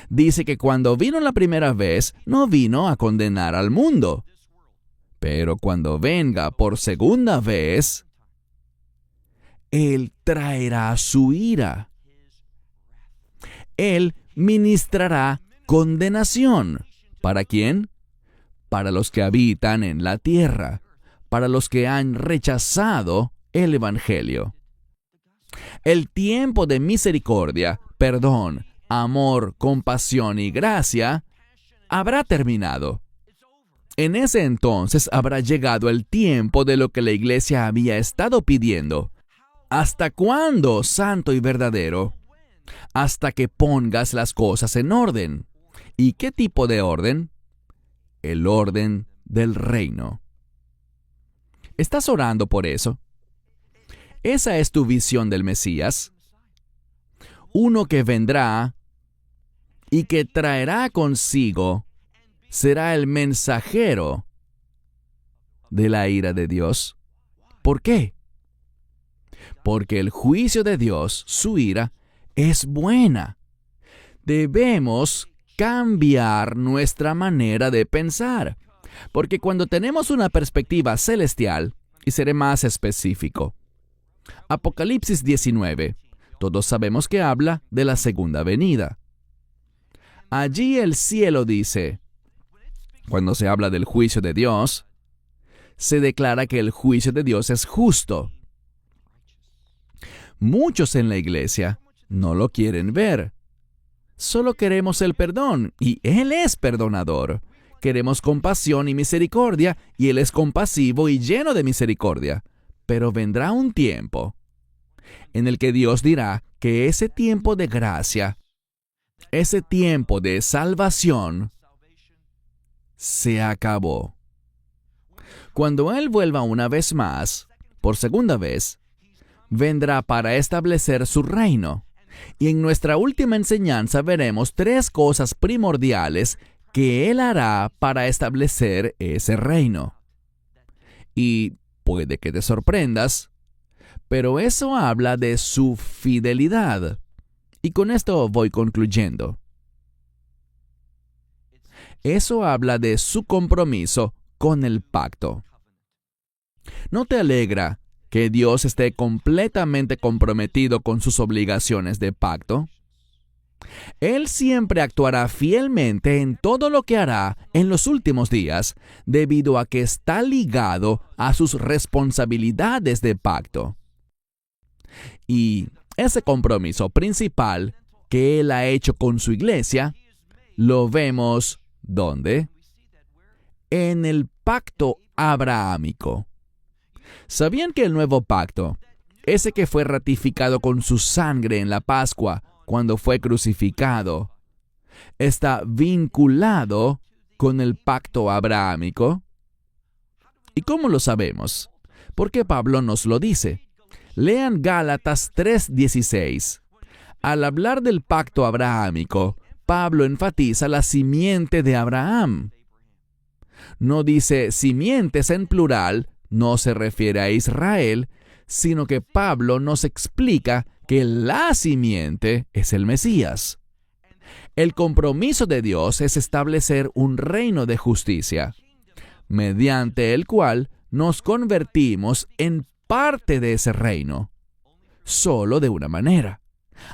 Dice que cuando vino la primera vez, no vino a condenar al mundo. Pero cuando venga por segunda vez, Él traerá su ira. Él ministrará condenación. ¿Para quién? Para los que habitan en la tierra, para los que han rechazado el Evangelio. El tiempo de misericordia, perdón, amor, compasión y gracia habrá terminado. En ese entonces habrá llegado el tiempo de lo que la iglesia había estado pidiendo. ¿Hasta cuándo, santo y verdadero? Hasta que pongas las cosas en orden. ¿Y qué tipo de orden? El orden del reino. ¿Estás orando por eso? ¿Esa es tu visión del Mesías? Uno que vendrá y que traerá consigo será el mensajero de la ira de Dios. ¿Por qué? Porque el juicio de Dios, su ira, es buena. Debemos cambiar nuestra manera de pensar, porque cuando tenemos una perspectiva celestial, y seré más específico, Apocalipsis 19, todos sabemos que habla de la segunda venida. Allí el cielo dice, cuando se habla del juicio de Dios, se declara que el juicio de Dios es justo. Muchos en la iglesia no lo quieren ver. Solo queremos el perdón, y Él es perdonador. Queremos compasión y misericordia, y Él es compasivo y lleno de misericordia. Pero vendrá un tiempo en el que Dios dirá que ese tiempo de gracia, ese tiempo de salvación, se acabó. Cuando Él vuelva una vez más, por segunda vez, vendrá para establecer su reino. Y en nuestra última enseñanza veremos 3 cosas primordiales que Él hará para establecer ese reino. Y puede que te sorprendas, pero eso habla de su fidelidad. Y con esto voy concluyendo. Eso habla de su compromiso con el pacto. ¿No te alegra que Dios esté completamente comprometido con sus obligaciones de pacto? Él siempre actuará fielmente en todo lo que hará en los últimos días, debido a que está ligado a sus responsabilidades de pacto. Y ese compromiso principal que Él ha hecho con su iglesia, lo vemos, ¿dónde? En el pacto abrahámico. ¿Sabían que el nuevo pacto, ese que fue ratificado con su sangre en la Pascua cuando fue crucificado, está vinculado con el pacto abrahámico? ¿Y cómo lo sabemos? Porque Pablo nos lo dice. Lean Gálatas 3:16. Al hablar del pacto abrahámico, Pablo enfatiza la simiente de Abraham. No dice simientes en plural, no se refiere a Israel, sino que Pablo nos explica que la simiente es el Mesías. El compromiso de Dios es establecer un reino de justicia, mediante el cual nos convertimos en parte de ese reino, solo de una manera,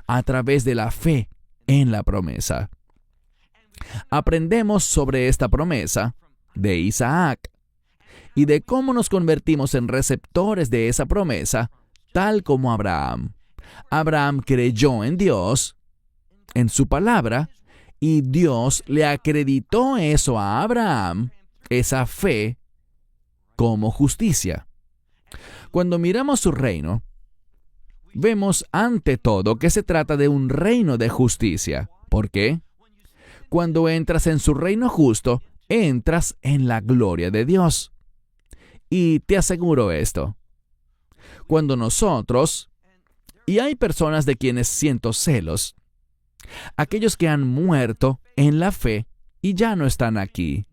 a través de la fe en la promesa. Aprendemos sobre esta promesa de Isaac y de cómo nos convertimos en receptores de esa promesa, tal como Abraham. Abraham creyó en Dios, en su palabra, y Dios le acreditó eso a Abraham, esa fe, como justicia. Cuando miramos su reino, vemos ante todo que se trata de un reino de justicia. ¿Por qué? Cuando entras en su reino justo, entras en la gloria de Dios. Y te aseguro esto. Cuando nosotros, y hay personas de quienes siento celos, aquellos que han muerto en la fe y ya no están aquí,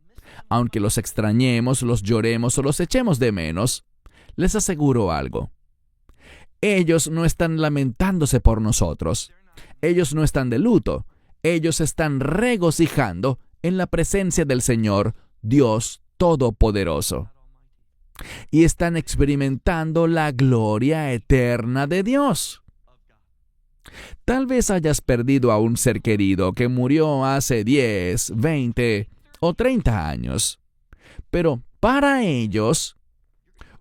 aunque los extrañemos, los lloremos o los echemos de menos, les aseguro algo. Ellos no están lamentándose por nosotros. Ellos no están de luto. Ellos están regocijando en la presencia del Señor, Dios Todopoderoso. Y están experimentando la gloria eterna de Dios. Tal vez hayas perdido a un ser querido que murió hace 10, 20 o 30 años. Pero para ellos,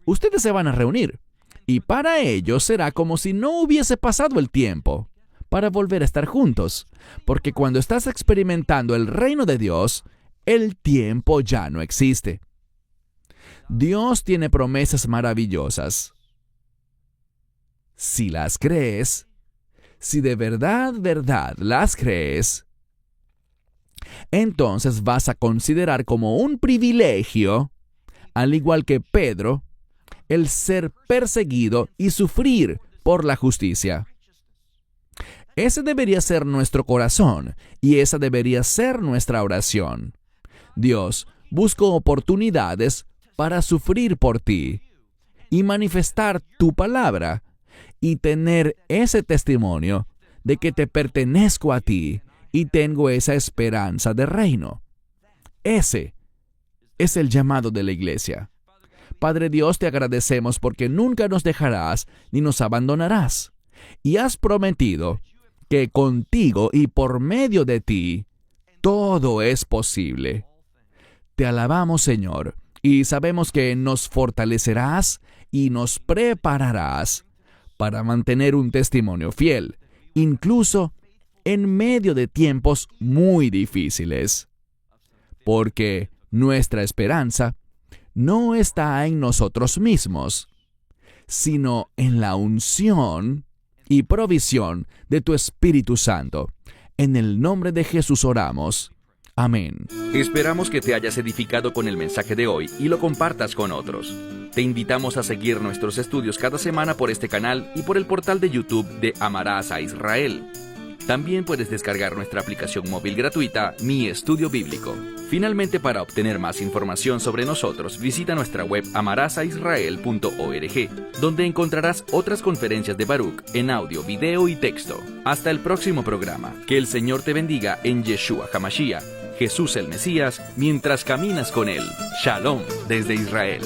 ustedes se van a reunir. Y para ellos será como si no hubiese pasado el tiempo para volver a estar juntos. Porque cuando estás experimentando el reino de Dios, el tiempo ya no existe. Dios tiene promesas maravillosas. Si las crees, si de verdad las crees, entonces vas a considerar como un privilegio, al igual que Pedro, el ser perseguido y sufrir por la justicia. Ese debería ser nuestro corazón y esa debería ser nuestra oración. Dios, busco oportunidades para sufrir por ti y manifestar tu palabra y tener ese testimonio de que te pertenezco a ti y tengo esa esperanza de reino. Ese es el llamado de la iglesia. Padre Dios, te agradecemos porque nunca nos dejarás ni nos abandonarás. Y has prometido que contigo y por medio de ti todo es posible. Te alabamos, Señor, y sabemos que nos fortalecerás y nos prepararás para mantener un testimonio fiel, incluso en medio de tiempos muy difíciles. Porque nuestra esperanza no está en nosotros mismos, sino en la unción y provisión de tu Espíritu Santo. En el nombre de Jesús oramos. Amén. Esperamos que te hayas edificado con el mensaje de hoy y lo compartas con otros. Te invitamos a seguir nuestros estudios cada semana por este canal y por el portal de YouTube de Amarás a Israel. También puedes descargar nuestra aplicación móvil gratuita, Mi Estudio Bíblico. Finalmente, para obtener más información sobre nosotros, visita nuestra web amarasaisrael.org, donde encontrarás otras conferencias de Baruch en audio, video y texto. Hasta el próximo programa. Que el Señor te bendiga en Yeshua HaMashiach, Jesús el Mesías, mientras caminas con Él. Shalom desde Israel.